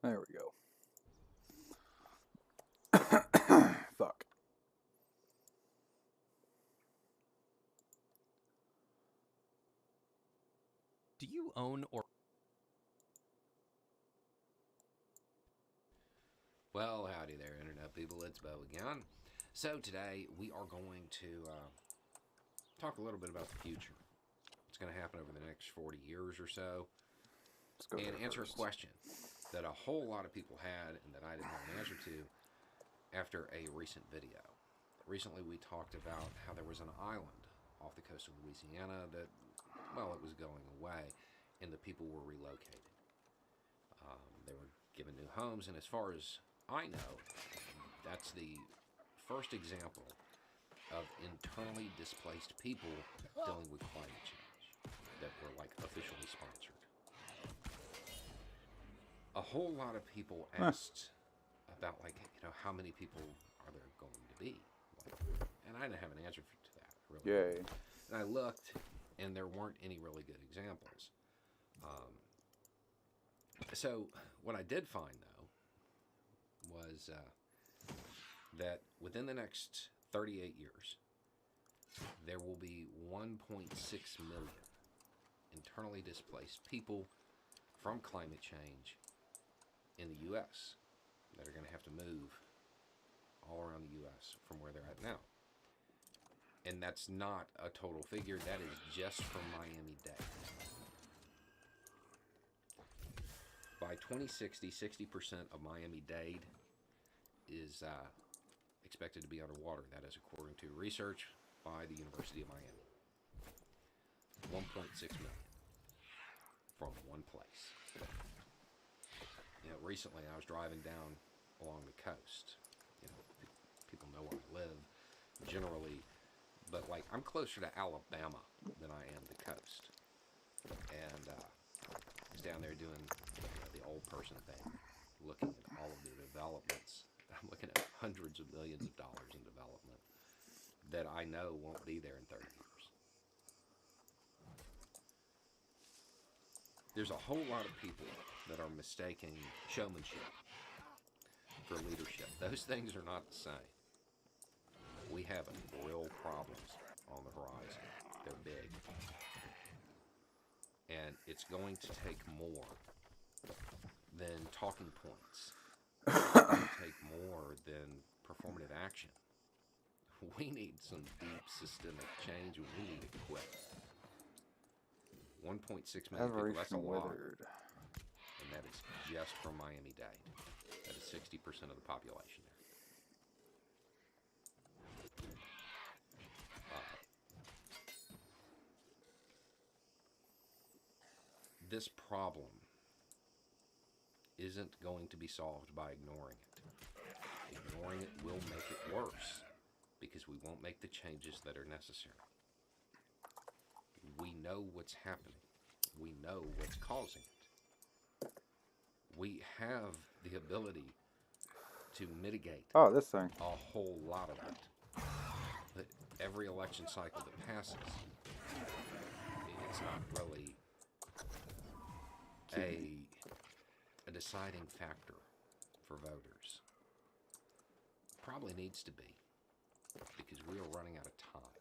There we go. Fuck. Do you own or... Well, howdy there, Internet people. It's Bo again. So today we are going to talk a little bit about the future. What's going to happen over the next 40 years or so. And answer a question that a whole lot of people had and that I didn't have an answer to after a recent video. Recently we talked about how there was an island off the coast of Louisiana that, well, it was going away and the people were relocated. They were given new homes, and as far as I know, that's the first example of internally displaced people dealing with climate change that were like officially sponsored. A whole lot of people asked about, like, you know, how many people are there going to be? Like, and I didn't have an answer to that, really. Yay. And I looked, and there weren't any really good examples. So what I did find, though, was that within the next 38 years, there will be 1.6 million internally displaced people from climate change in the U.S. that are going to have to move all around the U.S. from where they're at now. And that's not a total figure. That is just from Miami-Dade. By 2060, 60% of Miami-Dade is expected to be underwater. That is according to research by the University of Miami. 1.6 million from one place. You know, recently I was driving down along the coast. You know, people know where I live generally, but like I'm closer to Alabama than I am the coast. And I was down there doing the old person thing, looking at all of the developments. I'm looking at hundreds of millions of dollars in development that I know won't be there in 30 years. There's a whole lot of people that are mistaking showmanship for leadership. Those things are not the same. We have real problems on the horizon. They're big. And it's going to take more than talking points. It's going to take more than performative action. We need some deep systemic change, and we need to quit. 1.6 million people, that's a lot. And that is just from Miami-Dade. That is 60% of the population there. This problem isn't going to be solved by ignoring it. Ignoring it will make it worse because we won't make the changes that are necessary. We know what's happening. We know what's causing it. We have the ability to mitigate this thing. a whole lot of it. But every election cycle that passes, it's not really a deciding factor for voters. Probably needs to be, because we are running out of time.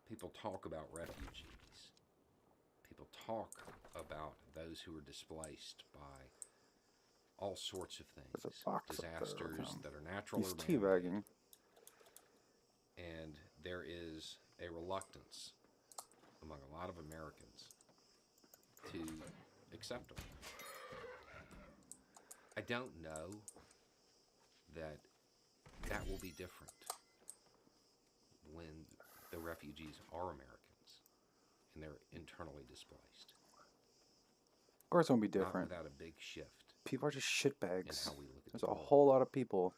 People talk about refugees. People talk about those who are displaced by all sorts of things. Disasters that are natural or man-made. Teabagging. And there is a reluctance among a lot of Americans to accept them. I don't know that will be different when the refugees are Americans and they're internally displaced. Of course it won't be different. Not without a big shift. People are just shitbags. In how we look at There's the a world. whole lot of people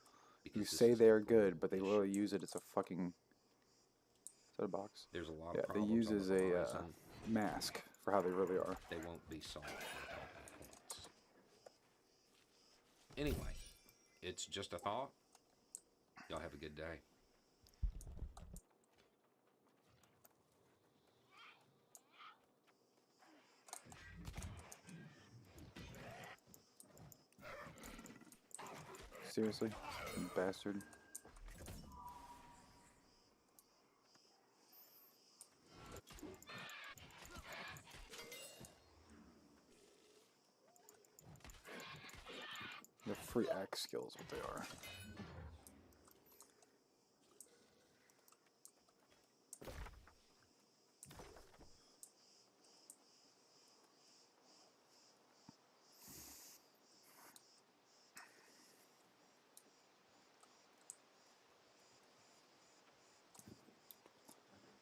who Because say they're good, but they really use it as a fucking... Is that a box? There's a lot Yeah, of they problems use on as the a horizon. mask for how they really are. They won't be solved with talking points. Anyway, it's just a thought. Y'all have a good day. Seriously? You bastard. The free axe skills, what they are.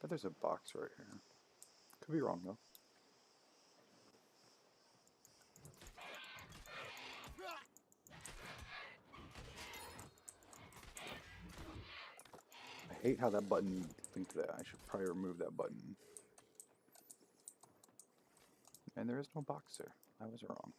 But there's a box right here. Could be wrong though. I hate how that button linked to that. I should probably remove that button. And there is no box there. I was wrong.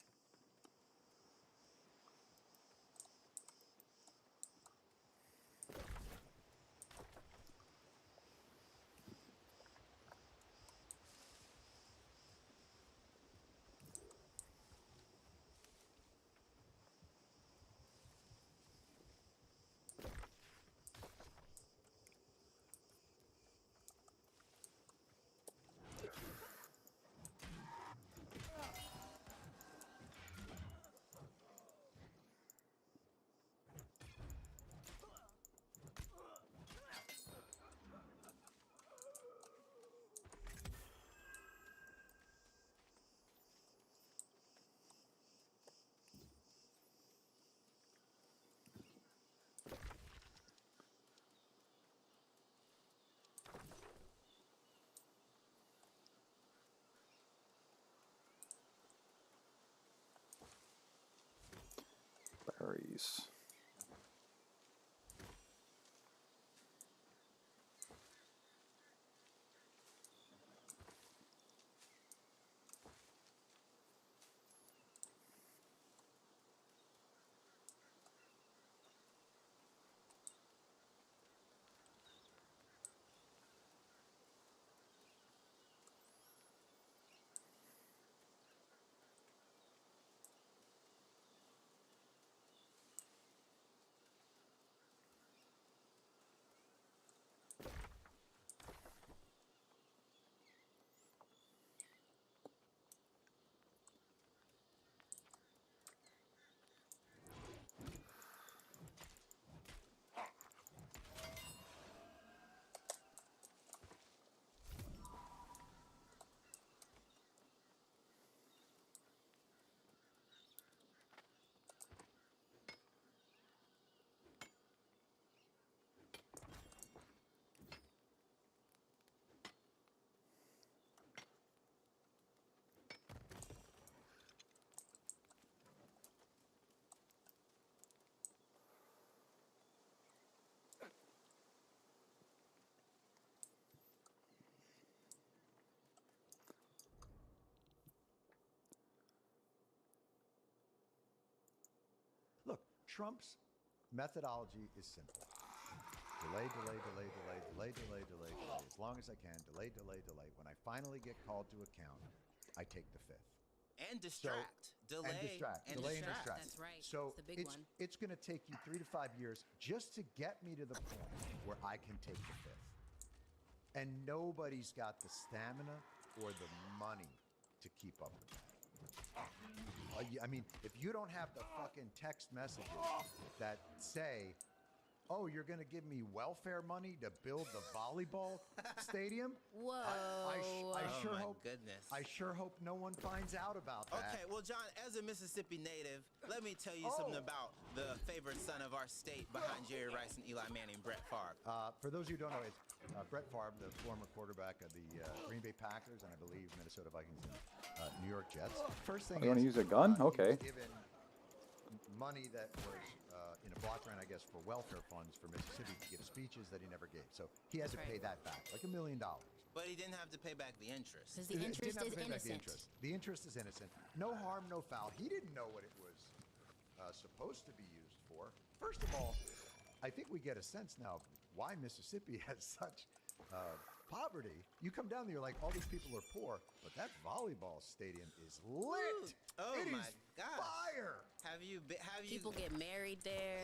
Berries. Look, Trump's methodology is simple. Delay, delay, delay, delay, delay, delay, delay, delay. As long as I can, delay, delay, delay. When I finally get called to account, I take the fifth. And distract. Delay. And distract. Delay and distract. That's right. So it's the big one. it's going to take you 3 to 5 years just to get me to the point where I can take the fifth. And nobody's got the stamina or the money to keep up with that. I mean, if you don't have the fucking text messages that say, oh, you're going to give me welfare money to build the volleyball stadium? Whoa. I sure my hope. goodness. I sure hope no one finds out about that. Okay, well, John, as a Mississippi native, let me tell you something about the favored son of our state behind Jerry Rice and Eli Manning, Brett Favre. For those of you who don't know, it's Brett Favre, the former quarterback of the Green Bay Packers and I believe Minnesota Vikings and New York Jets. First thing You want to use a gun? Okay. He was given money that was in a block grant, I guess, for welfare funds for Mississippi to give speeches that he never gave. So he had to pay that back, like $1 million. But he didn't have to pay back the interest. Because the interest is innocent. The interest is innocent. No harm, no foul. He didn't know what it was supposed to be used for. First of all, I think we get a sense now why Mississippi has such celebrity. You come down there, you're like, all these people are poor, but that volleyball stadium is lit. Oh It my is gosh. fire. Have you People get married there.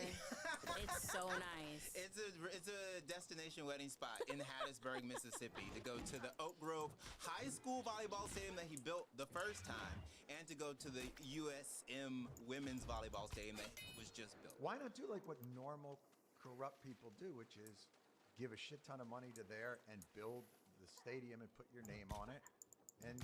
It's so nice. It's a destination wedding spot in Hattiesburg, Mississippi, to go to the Oak Grove High School volleyball stadium that he built the first time, and to go to the USM women's volleyball stadium that was just built. Why not do like what normal corrupt people do, which is give a shit ton of money to there and build the stadium and put your name on it, and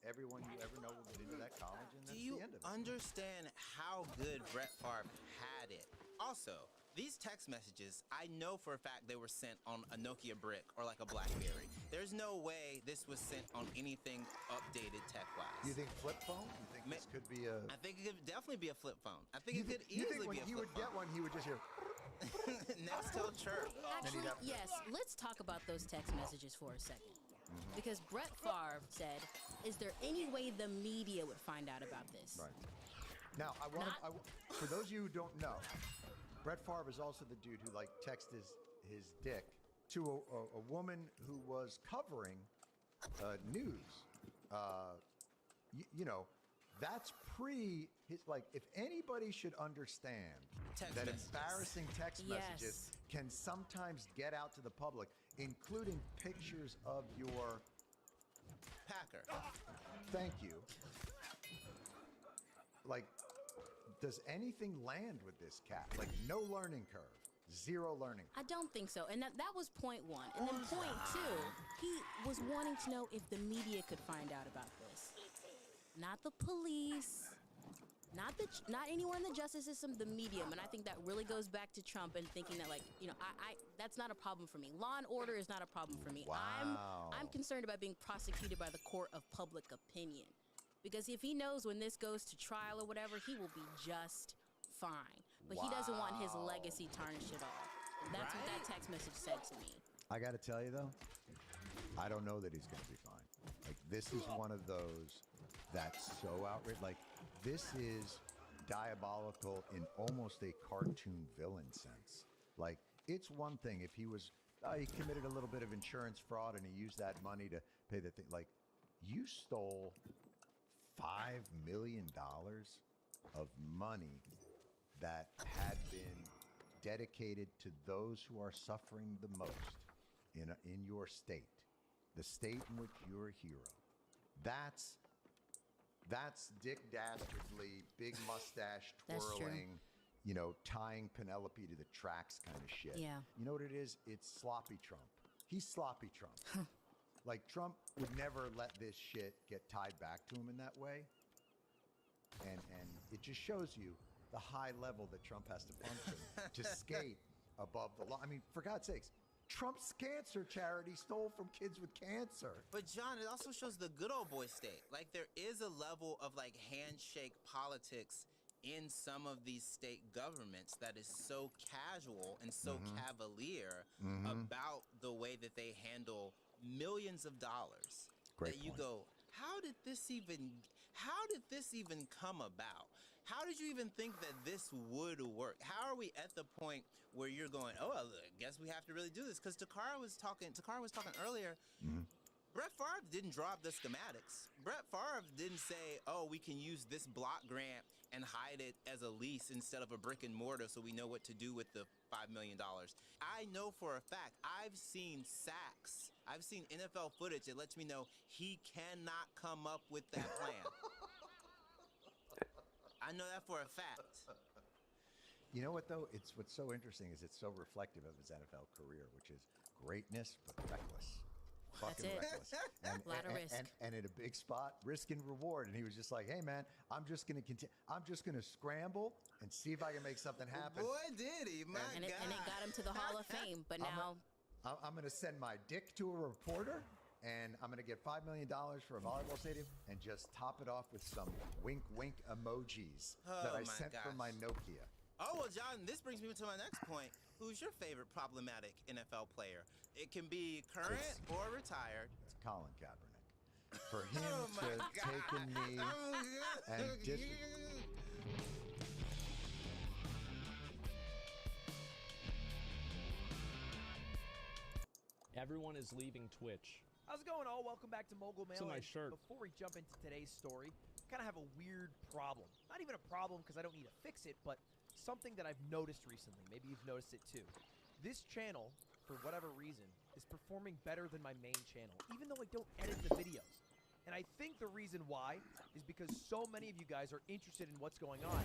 everyone you ever know will get into that college, and that's Do you the end of it. understand how good Brett Favre had it? Also, these text messages, I know for a fact they were sent on a Nokia brick or like a BlackBerry. There's no way this was sent on anything updated tech-wise. You think flip phone? You think this could be a? I think it could definitely be a flip phone. I think it could you easily think when be a he flip would get phone. one, he would just hear? Nextel chirp. Actually, yes. Let's talk about those text messages for a second. Because Brett Favre said, "Is there any way the media would find out about this?" Right. Now, for those of you who don't know, Brett Favre is also the dude who like texted his dick to a woman who was covering news. You know, that's pre his, like, if anybody should understand Text that messages. embarrassing text Yes. messages can sometimes get out to the public, including pictures of your, Packer. thank you. Like, does anything land with this cat? Like, no learning curve. Zero learning. I don't think so. And that was point one. And then point two, he was wanting to know if the media could find out about this. Not the police, not anyone in the justice system, the medium. And I think that really goes back to Trump and thinking that, like, you know, I that's not a problem for me. Law and order is not a problem for me. Wow. I'm concerned about being prosecuted by the court of public opinion. Because if he knows when this goes to trial or whatever, he will be just fine. But he doesn't want his Wow. legacy tarnished at all. And that's what that text message said to me. I got to tell you, though, I don't know that he's going to be fine. Like, this is one of those that's so outrageous. Like, this is diabolical in almost a cartoon villain sense. Like, it's one thing if he was, he committed a little bit of insurance fraud and he used that money to pay the thing. Like, you stole $5 million of money that had been dedicated to those who are suffering the most in your state, the state in which you're a hero. That's Dick Dastardly, big mustache That's true. twirling, you know, tying Penelope to the tracks kind of shit. Yeah. You know what it is? It's sloppy Trump. He's sloppy Trump. Like, Trump would never let this shit get tied back to him in that way. And it just shows you the high level that Trump has to function to skate above the law. I mean, for God's sakes, Trump's cancer charity stole from kids with cancer. But John, it also shows the good old boy state. Like, there is a level of like handshake politics in some of these state governments that is so casual and so cavalier about the way that they handle millions of dollars. Great that you point. go, how did this even come about? How did you even think that this would work? How are we at the point where you're going, oh, I guess we have to really do this? Because Takara was talking earlier. Brett Favre didn't draw up the schematics. Brett Favre didn't say, oh, we can use this block grant and hide it as a lease instead of a brick and mortar so we know what to do with the $5 million. I know for a fact, I've seen sacks. I've seen NFL footage that lets me know he cannot come up with that plan. I know that for a fact. You know what, though? What's so interesting is it's so reflective of his NFL career, which is greatness but reckless. Fucking it. reckless. A lot of risk. And in a big spot, risk and reward. And he was just like, hey, man, I'm just going to continue. I'm just going to scramble and see if I can make something happen. Boy, did he, my And God. it got him to the Hall of Fame. But now, I'm going to send my dick to a reporter, and I'm going to get $5 million for a volleyball stadium and just top it off with some wink emojis that Oh I my sent from my gosh. Nokia. Oh, well, John, this brings me to my next point. Who's your favorite problematic NFL player? It can be current or retired. It's Colin Kaepernick. For him Oh my to God. take a knee and Everyone is leaving Twitch. How's it going, all? Welcome back to Mogul Mail. It's a nice shirt. Before we jump into today's story, I kind of have a weird problem. Not even a problem because I don't need to fix it, but something that I've noticed recently. Maybe you've noticed it too. This channel, for whatever reason, is performing better than my main channel, even though I don't edit the videos. And I think the reason why is because so many of you guys are interested in what's going on,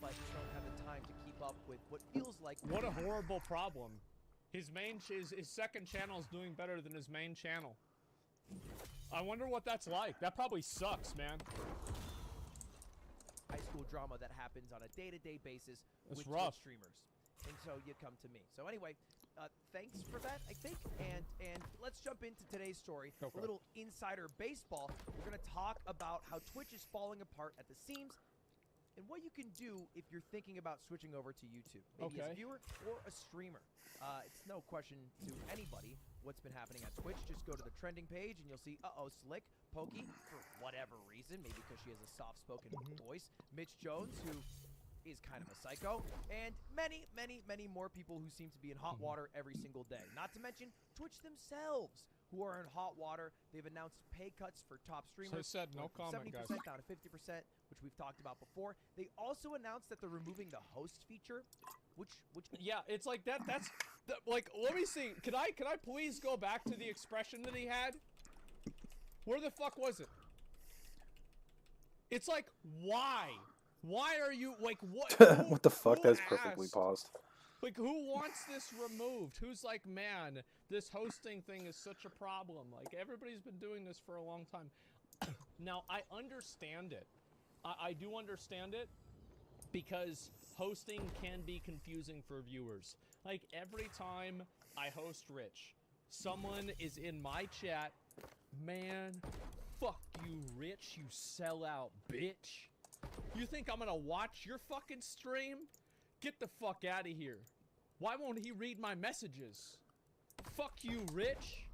but just don't have the time to keep up with what feels like... What a horrible problem. His second channel is doing better than his main channel. I wonder what that's like. That probably sucks, man. High school drama that happens on a day-to-day basis It's with rough. Twitch streamers. And so you come to me. So anyway, thanks for that, I think. And let's jump into today's story. Go for A it. little insider baseball. We're going to talk about how Twitch is falling apart at the seams and what you can do if you're thinking about switching over to YouTube. Maybe as a Okay. viewer or a streamer. It's no question to anybody what's been happening at Twitch. Just go to the trending page and you'll see, Slick, Pokey, for whatever reason, maybe because she has a soft-spoken voice, Mitch Jones, who is kind of a psycho, and many, many, many more people who seem to be in hot water every single day. Not to mention Twitch themselves, who are in hot water. They've announced pay cuts for top streamers. said no from comment, 70% guys. down to 50%, which we've talked about before. They also announced that they're removing the host feature, which Yeah, it's like that's like, let me see. Can I please go back to the expression that he had? Where the fuck was it? It's like, why? Why are you like what? What the fuck? who That's perfectly asked? paused. Like, who wants this removed? Who's like, man, this hosting thing is such a problem. Like, everybody's been doing this for a long time. Now, I understand it. I do understand it because hosting can be confusing for viewers. Like, every time I host Rich, someone is in my chat, man, fuck you, Rich, you sellout bitch. You think I'm gonna watch your fucking stream? Get the fuck out of here. Why won't he read my messages? Fuck you, Rich.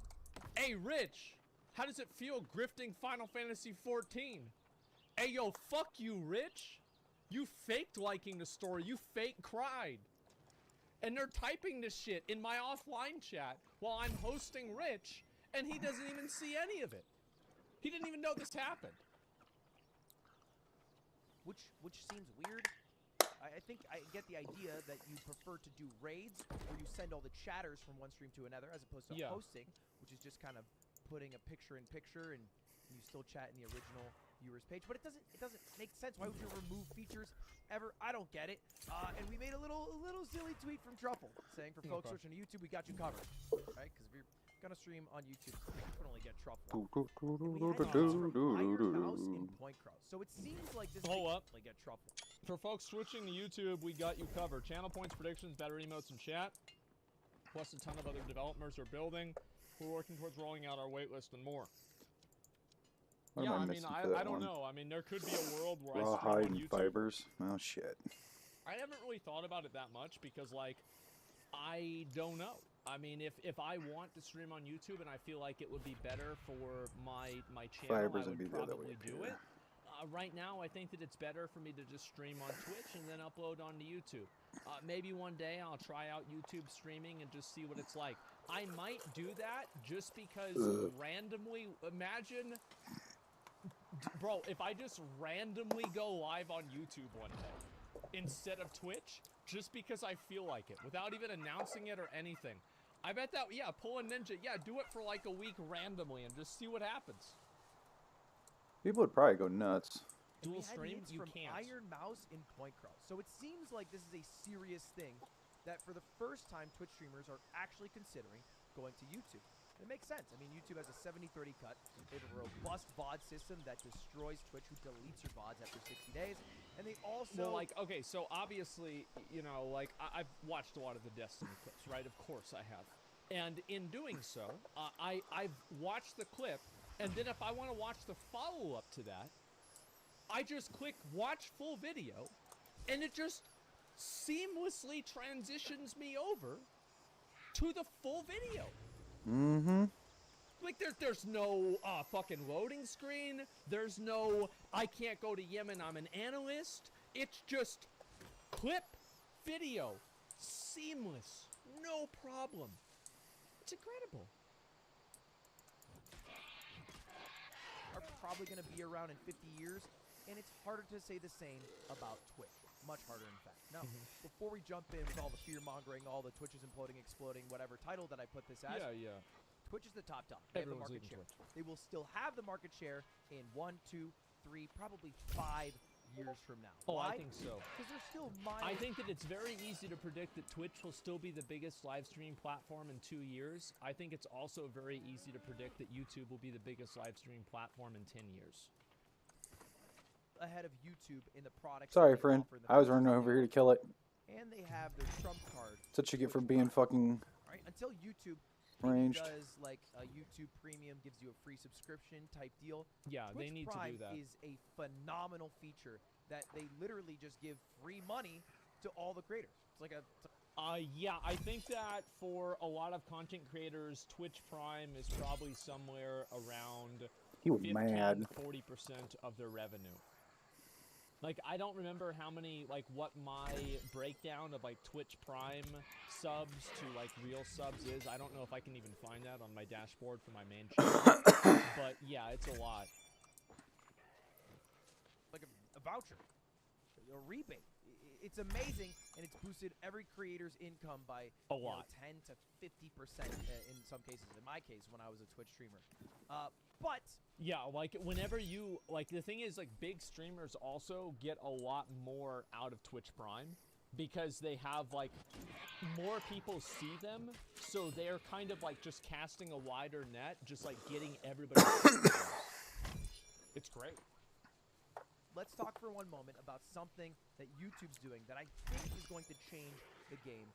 Hey, Rich, how does it feel grifting Final Fantasy 14? Hey, yo, fuck you, Rich. You faked liking the story. You fake cried. And they're typing this shit in my offline chat while I'm hosting Rich, and he doesn't even see any of it. He didn't even know this happened. which seems weird. I think I get the idea that you prefer to do raids where you send all the chatters from one stream to another as opposed to Yeah. hosting, which is just kind of putting a picture in picture and you still chat in the original viewers page. But it doesn't make sense. Why would you remove features ever? I don't get it. And we made a little silly tweet from Truffle saying for folks Okay. switching to YouTube, we got you covered, right? Because if you're gonna stream on YouTube, you can only get Truffle. And we had news from Iron Mouse in Point Cross. So it seems like this Hold up. only get Truffle. For folks switching to YouTube, we got you covered. Channel points, predictions, better emotes, and chat. Plus a ton of other developers are building. We're working towards rolling out our waitlist and more. What Yeah, am I I mean, missing for that I don't one? know. I mean, there could be a world where I Rawhide stream on and YouTube. fibers. Oh shit. I haven't really thought about it that much because, like, I don't know. I mean, if I want to stream on YouTube and I feel like it would be better for my channel, Fibers I would be would the other probably way up do here. it. Right now, I think that it's better for me to just stream on Twitch and then upload onto YouTube. Maybe one day I'll try out YouTube streaming and just see what it's like. I might do that just because randomly, imagine, bro, if I just randomly go live on YouTube one day instead of Twitch, just because I feel like it, without even announcing it or anything. I bet that, yeah, pull a ninja, yeah, do it for like a week randomly and just see what happens. People would probably go nuts. Dual We had stream, hints you from can't. Iron Mouse in Point Cross. So it seems like this is a serious thing that for the first time Twitch streamers are actually considering going to YouTube. It makes sense. I mean, YouTube has a 70-30 cut. They have a robust VOD system that destroys Twitch, who deletes your VODs after 60 days. And they also... Well, like, okay, so obviously, you know, like, I've watched a lot of the Destiny clips, right? Of course I have. And in doing so, I've watched the clip, and then if I want to watch the follow-up to that, I just click watch full video, and it just seamlessly transitions me over to the full video. Mm-hmm. Like, there's no fucking loading screen. There's no, I can't go to Yemen, I'm an analyst. It's just clip, video, seamless, no problem. It's incredible. probably going to be around in 50 years, and it's harder to say the same about Twitch. Much harder, in fact. Now, before we jump in with all the fear-mongering, all the Twitch is imploding, exploding, whatever title that I put this as, Yeah. Twitch is the top dog. They have the Everyone's market leaving share. Twitch. They will still have the market share in 1, 2, 3, probably 5 years from now. Oh, Why? I think so. Because they're still miles. I think that it's very easy to predict that Twitch will still be the biggest live stream platform in 2 years. I think it's also very easy to predict that YouTube will be the biggest live stream platform in 10 years. Ahead of YouTube in the products. Sorry, that they friend. offer and the I was features running that over they here to kill it. offer. And they have their trump card. That's what you get for Twitch being Prime. fucking Right? Until YouTube ranged. does like a YouTube Premium, gives you a free subscription type deal. Yeah, Twitch they need Prime to do that. is a phenomenal feature that they literally just give free money to all the creators. It's like a Yeah, I think that for a lot of content creators, Twitch Prime is probably somewhere around He was 15, mad. 40% of their revenue. Like, I don't remember how many, like, what my breakdown of, like, Twitch Prime subs to, like, real subs is. I don't know if I can even find that on my dashboard for my main channel. But, yeah, it's a lot. like a voucher, a rebate. It's amazing, and it's boosted every creator's income by A lot. 10 to 50% in some cases. In my case, when I was a Twitch streamer, but Yeah, like, whenever you, like, the thing is, like, big streamers also get a lot more out of Twitch Prime because they have, like, more people see them, so they're kind of, like, just casting a wider net, just, like, getting everybody. It's great. let's talk for one moment about something that YouTube's doing that I think is going to change the game,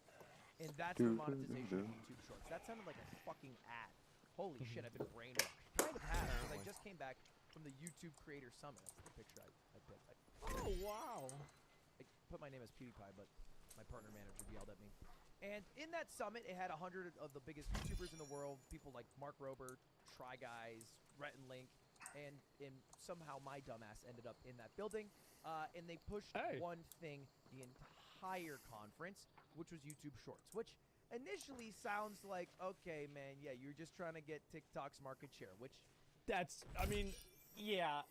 and that's the monetization of YouTube Shorts. That sounded like a fucking ad. Holy shit, I've been brainwashed. Kind of have, because I just came back from the YouTube Creator Summit. That's the picture I put. Oh, wow. I put my name as PewDiePie, but my partner manager yelled at me. And in that summit, it had 100 of the biggest YouTubers in the world, people like Mark Rober, Try Guys, Rhett and Link, and somehow my dumbass ended up in that building. And they pushed one thing the entire conference, which was YouTube Shorts, which initially sounds like, okay, man, yeah, you're just trying to get TikTok's market share, which... That's, I mean, yeah,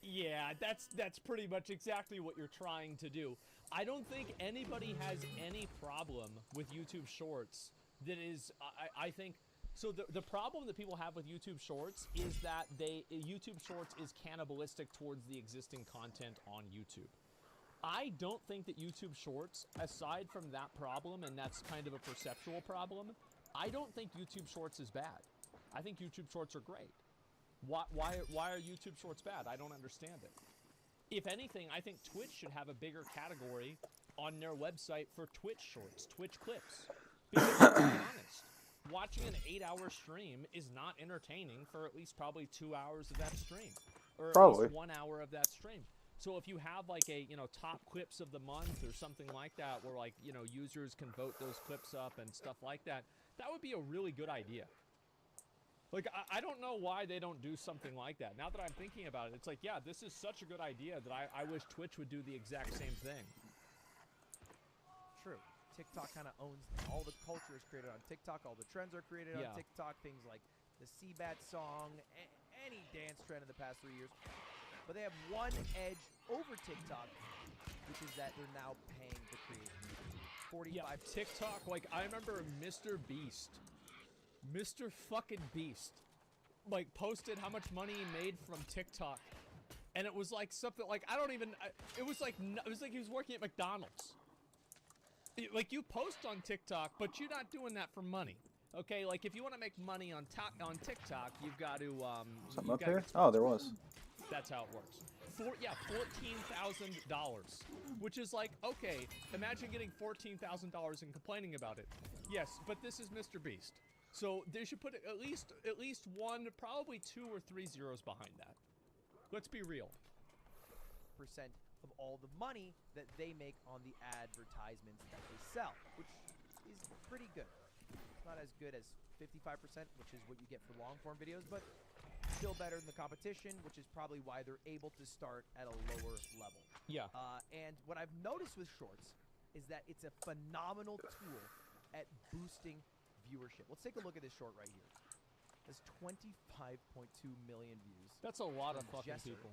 that's pretty much exactly what you're trying to do. I don't think anybody has any problem with YouTube Shorts that is, I think, so the problem that people have with YouTube Shorts is that YouTube Shorts is cannibalistic towards the existing content on YouTube. I don't think that YouTube Shorts, aside from that problem, and that's kind of a perceptual problem, I don't think YouTube Shorts is bad. I think YouTube Shorts are great. Why are YouTube Shorts bad? I don't understand it. If anything, I think Twitch should have a bigger category on their website for Twitch Shorts, Twitch clips. Because to be honest, watching an 8-hour stream is not entertaining for at least probably 2 hours of that stream. Or at least 1 hour of that stream. So if you have like a, top clips of the month or something like that where like, users can vote those clips up and stuff like that, that would be a really good idea. Like, I don't know why they don't do something like that. Now that I'm thinking about it, it's like, yeah, this is such a good idea that I wish Twitch would do the exact same thing. True. TikTok kind of owns them. All the culture is created on TikTok. All the trends are created on TikTok. Things like the Seabat song, any dance trend in the past 3 years. But they have one edge over TikTok, which is that they're now paying the creators. 45. Yeah, TikTok, like, I remember Mr. Beast. Mr. fucking Beast, like, posted how much money he made from TikTok. And it was like something like, I don't even, it was like he was working at McDonald's. Like, you post on TikTok, but you're not doing that for money. Okay, like, if you want to make money on TikTok, you've got to, something up here? Oh, there was. That's how it works. $14,000, which is like, okay, imagine getting $14,000 and complaining about it. Yes, but this is Mr. Beast. So they should put at least one, probably 2 or 3 zeros behind that. Let's be real. Percent of all the money that they make on the advertisements that they sell, which is pretty good. It's not as good as 55%, which is what you get for long form videos, but still better than the competition, which is probably why they're able to start at a lower level. Yeah. And what I've noticed with Shorts is that it's a phenomenal tool at boosting viewership. Let's take a look at this short right here. has 25.2 million views. That's a lot of From fucking Jesser. people.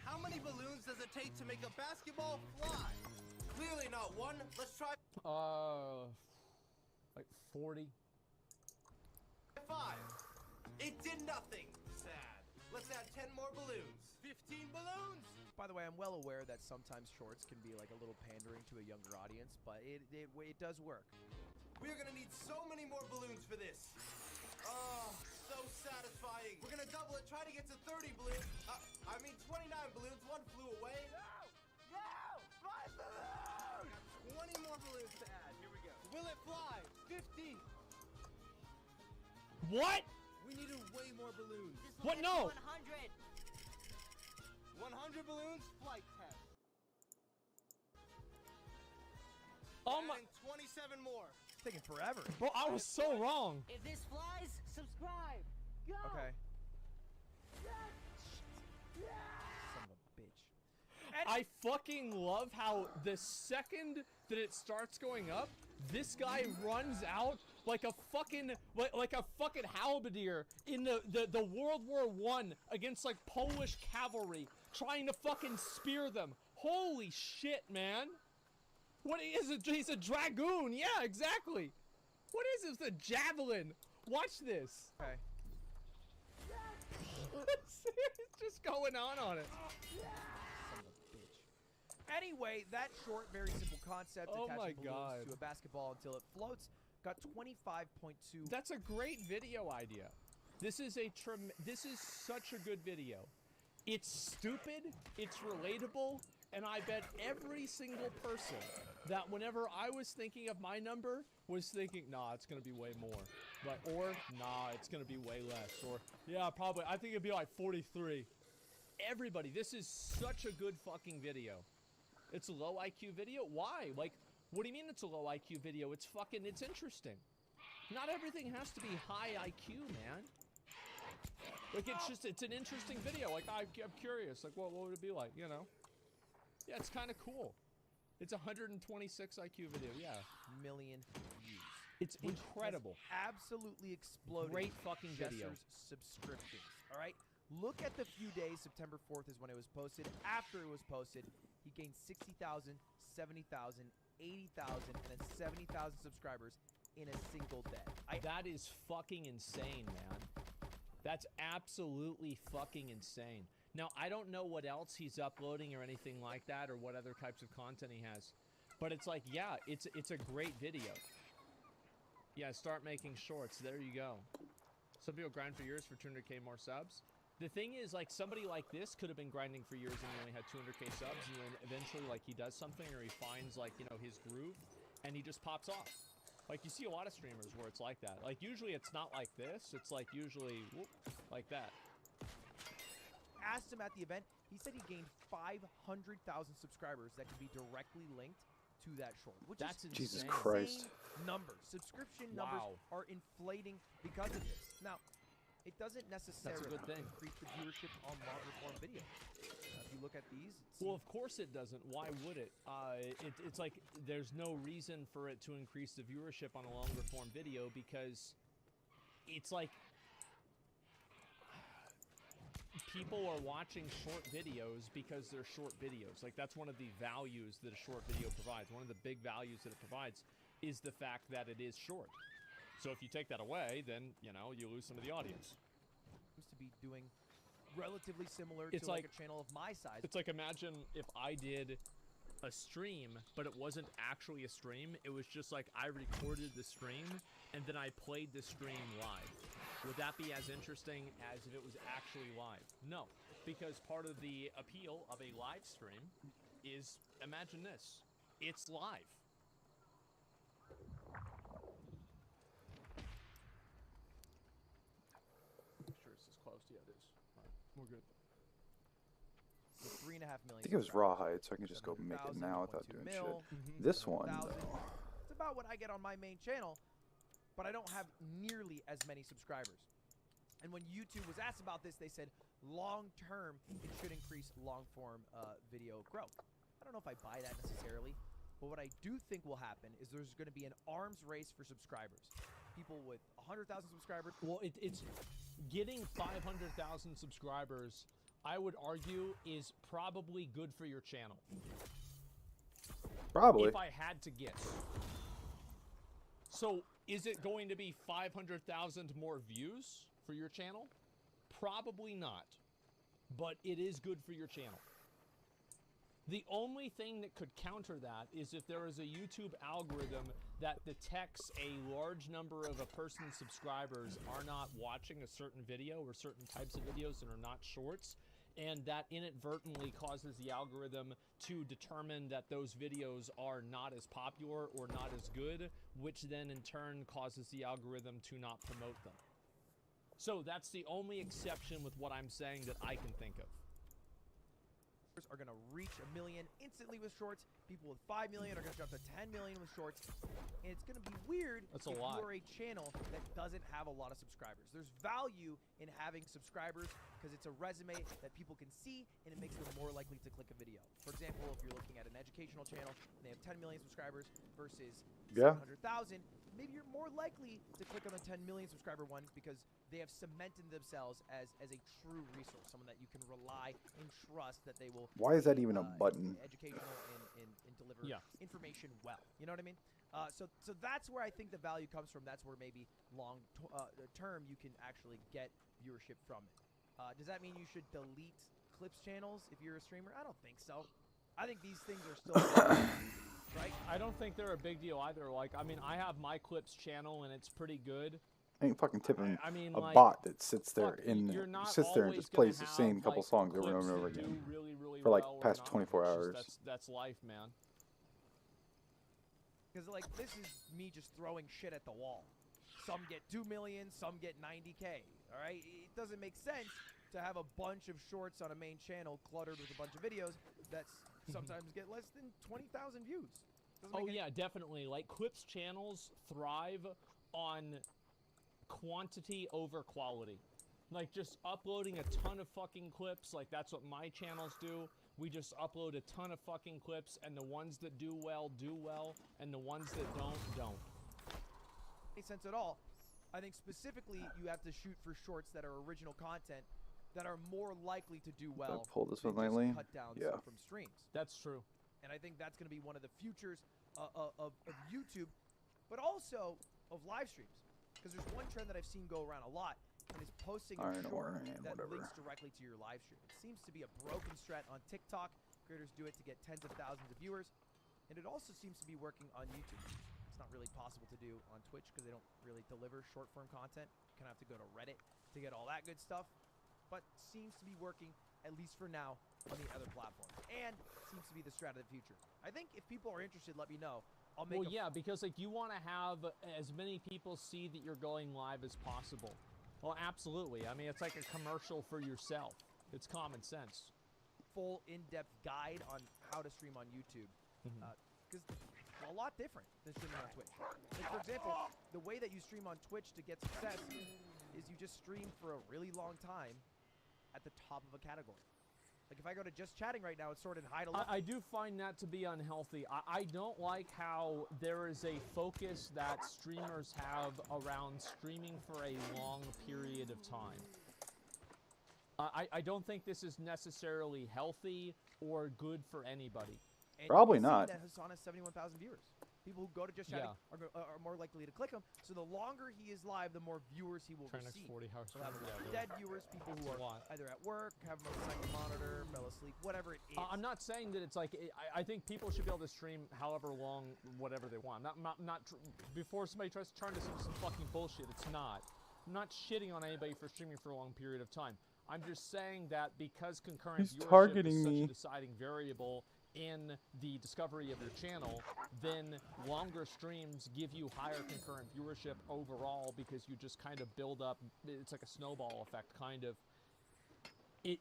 How many balloons does it take to make a basketball fly? Clearly not one. Let's try Like 40. 5. It did nothing. Sad. Let's add 10 more balloons. 15 balloons. By the way, I'm well aware that sometimes shorts can be like a little pandering to a younger audience, but it does work. We're gonna need so many more balloons for this. Oh, so satisfying. We're gonna double it, try to get to 30 balloons. 29 balloons. One flew away. No! My balloon! 20 more balloons to add. Here we go. Will it fly? 50. What? We needed way more balloons. What? No. 100 balloons. Flight test. Oh my. And 27 more. It's taking forever. Bro, I was so wrong. If this flies, subscribe. Go. Okay. Son of a bitch. I fucking love how the second that it starts going up, this guy runs out like a fucking halberdier in the World War I against like Polish cavalry trying to fucking spear them. Holy shit, man. What is it? He's a dragoon. Yeah, exactly. What is this? A javelin. Watch this. Okay. It's just going on it. Son of a bitch. Anyway, that short, very simple concept, Oh my attaching God. balloons to a basketball until it floats, got 25.2. That's a great video idea. This is such a good video. It's stupid, it's relatable, and I bet every single person that whenever I was thinking of my number was thinking, nah, it's gonna be way more. Or, nah, it's gonna be way less. Or, yeah, probably, I think it'd be like 43. Everybody, this is such a good fucking video. It's a low IQ video? Why? Like, what do you mean it's a low IQ video? It's interesting. Not everything has to be high IQ, man. Like, it's an interesting video. Like, I'm curious. Like, what would it be like, you know? Yeah, it's kind of cool. It's a 126 IQ video, yeah. Million views. It's Which incredible. has absolutely exploded. Great fucking video. Jesser's subscriptions. All right. Look at the few days. September 4th is when it was posted. After it was posted, he gained 60,000, 70,000, 80,000, and then 70,000 subscribers in a single day. That is fucking insane, man. That's absolutely fucking insane. Now, I don't know what else he's uploading or anything like that, or what other types of content he has. But it's like, yeah, it's a great video. Yeah, start making shorts. There you go. Some people grind for years for 200K more subs. The thing is, like, somebody like this could have been grinding for years and he only had 200K subs, and then eventually, like, he does something or he finds, like, you know, his groove, and he just pops off. Like, you see a lot of streamers where it's like that. Like, usually it's not like this. It's, like, usually, whoop, like that. Asked him at the event, he said he gained 500,000 subscribers that could be directly linked to that short, which That's is insane. Jesus Christ. numbers. Subscription Wow. numbers are inflating because of this. Now, it doesn't necessarily good thing. increase the viewership on longer form video. If you look at these, Well, of course it doesn't. Why would it? It's like there's no reason for it to increase the viewership on a longer form video, because it's like people are watching short videos because they're short videos. Like, that's one of the values that a short video provides. One of the big values that it provides is the fact that it is short. So if you take that away, then, you know, you lose some of the audience. seems to be doing relatively similar It's to like like- a channel of my size. It's like, imagine if I did a stream, but it wasn't actually a stream. It was just like I recorded the stream and then I played the stream live. Would that be as interesting as if it was actually live? No, because part of the appeal of a live stream is, imagine this, it's live. Make sure it's as close. Yeah, it is. All right, we're good. So 3.5 million. I think it was Rawhide, so I can just go make it 700,000, now without 1.2 doing mil, shit. This one, 700,000. though. It's about what I get on my main channel, but I don't have nearly as many subscribers. And when YouTube was asked about this, they said long term it should increase long form video growth. I don't know if I buy that necessarily, but what I do think will happen is there's going to be an arms race for subscribers. people with 100,000 subscribers. Well, it's getting 500,000 subscribers, I would argue, is probably good for your channel. Probably. If I had to guess. So, is it going to be 500,000 more views for your channel? Probably not. But it is good for your channel. The only thing that could counter that is if there is a YouTube algorithm that detects a large number of a person's subscribers are not watching a certain video or certain types of videos that are not shorts, and that inadvertently causes the algorithm to determine that those videos are not as popular or not as good, which then in turn causes the algorithm to not promote them. So that's the only exception with what I'm saying that I can think of. Are going to reach 1 million instantly with shorts. People with 5 million are going to jump to 10 million with shorts. And it's going to be weird That's if a lot. you're a channel that doesn't have a lot of subscribers. There's value in having subscribers because it's a resume that people can see and it makes them more likely to click a video. For example, if you're looking at an educational channel and they have 10 million subscribers versus 700,000, maybe you're more likely to click on the 10 million subscriber one because they have cemented themselves as a true resource, someone that you can rely and trust that they will. Why is that even a button? Educational and deliver Yeah. information well. You know what I mean? So that's where I think the value comes from. That's where maybe long term you can actually get viewership from it. Does that mean you should delete clips channels if you're a streamer? I don't think so. I think these things are still right. I don't think they're a big deal either. Like, I mean, I have my clips channel and it's pretty good. I ain't fucking tipping I mean, a like, bot that sits there fuck, and you're not sits there and always just gonna plays the same have, couple like, songs over and clips over and over that do again really, really for like well or past not. 24 It's just- hours. That's life, man. Because, like, this is me just throwing shit at the wall. Some get 2 million, some get 90K, all right? It doesn't make sense to have a bunch of shorts on a main channel cluttered with a bunch of videos that sometimes get less than 20,000 views. Doesn't Oh make yeah, definitely. Like, clips channels thrive on quantity over quality. Like, just uploading a ton of fucking clips, like that's what my channels do. We just upload a ton of fucking clips, and the ones that do well, and the ones that don't. Any sense at all. I think specifically you have to shoot for shorts that are original content that are more likely to do well. pulled this than one just lately? cut downs Yeah. from streams. That's true. And I think that's going to be one of the futures of YouTube, but also of live streams. Because there's one trend that I've seen go around a lot, and it's posting a Iron short ore and that whatever. links directly to your live stream. It seems to be a broken strat on TikTok. Creators do it to get tens of thousands of viewers, and it also seems to be working on YouTube. It's not really possible to do on Twitch because they don't really deliver short-form content. You kind of have to go to Reddit to get all that good stuff, but seems to be working, at least for now, on the other platforms, and seems to be the strat of the future. I think if people are interested, let me know. I'll make Well, yeah, because like you want to have as many people see that you're going live as possible. Well, absolutely. I mean, it's like a commercial for yourself. It's common sense. full in-depth guide on how to stream on YouTube. Because it's a lot different than streaming on Twitch. Like, for example, the way that you stream on Twitch to get success is you just stream for a really long time at the top of a category. Like, if I go to just chatting right now, it's sorted high to low. I do find that to be unhealthy. I don't like how there is a focus that streamers have around streaming for a long period of time. I don't think this is necessarily healthy or good for anybody. And Probably you can not. see that Hassan has 71,000 viewers. People who go to just chatting are more likely to click him. So the longer he is live, the more viewers he will Next receive. 40 hours. He'll have a lot of dead viewers, people who are either at work, have a second monitor, fell asleep, whatever it is. I'm not saying that it's like I think people should be able to stream however long, whatever they want. Before somebody tries to turn this into some fucking bullshit. It's not. I'm not shitting on anybody for streaming for a long period of time. I'm just saying that because concurrent He's viewership targeting is such me. a deciding variable in the discovery of your channel, then longer streams give you higher concurrent viewership overall because you just kind of build up. It's like a snowball effect, kind of. It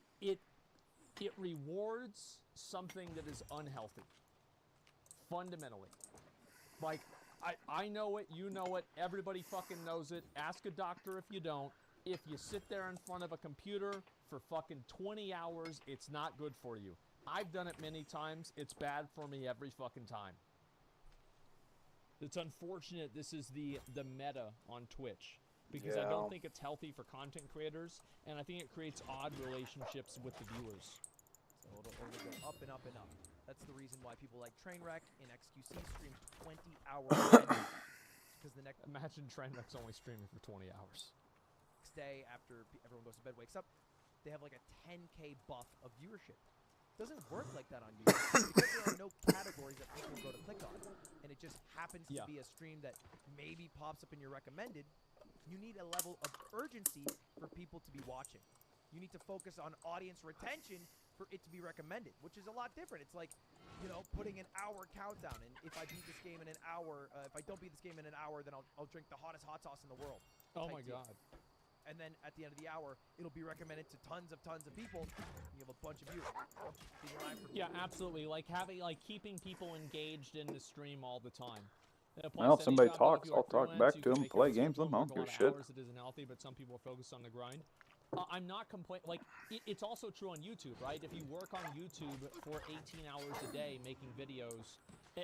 rewards something that is unhealthy, fundamentally. Like, I know it, you know it, everybody fucking knows it. Ask a doctor if you don't. If you sit there in front of a computer for fucking 20 hours, it's not good for you. I've done it many times. It's bad for me every fucking time. It's unfortunate this is the meta on Twitch, because I Yeah. don't think it's healthy for content creators, and I think it creates odd relationships with the viewers. So it'll go up and up and up. That's the reason why people like Trainwreck in XQC streams 20 hours because the next Imagine Trainwreck's only streaming for 20 hours. day after everyone goes to bed, wakes up, they have like a 10K buff of viewership. Doesn't work like that on YouTube because there are no categories that people go to click on, and it just happens to be a stream that maybe pops up in your recommended. You need a level of urgency for people to be watching. You need to focus on audience retention for it to be recommended, which is a lot different. It's like, you know, putting an hour countdown, and if I beat this game in an hour, if I don't beat this game in an hour, then I'll drink the hottest hot sauce in the world. Oh type my deal. god. And then at the end of the hour, it'll be recommended to tons of people. And you have a bunch of viewers. Being alive for Yeah, absolutely. Like keeping people engaged in the stream all the time. Well, if somebody talks, I'll talk back to them, play games with them, I don't give a shit. It isn't healthy, but some people are focused on the grind. I'm not complaining. Like, it's also true on YouTube, right? If you work on YouTube for 18 hours a day making videos,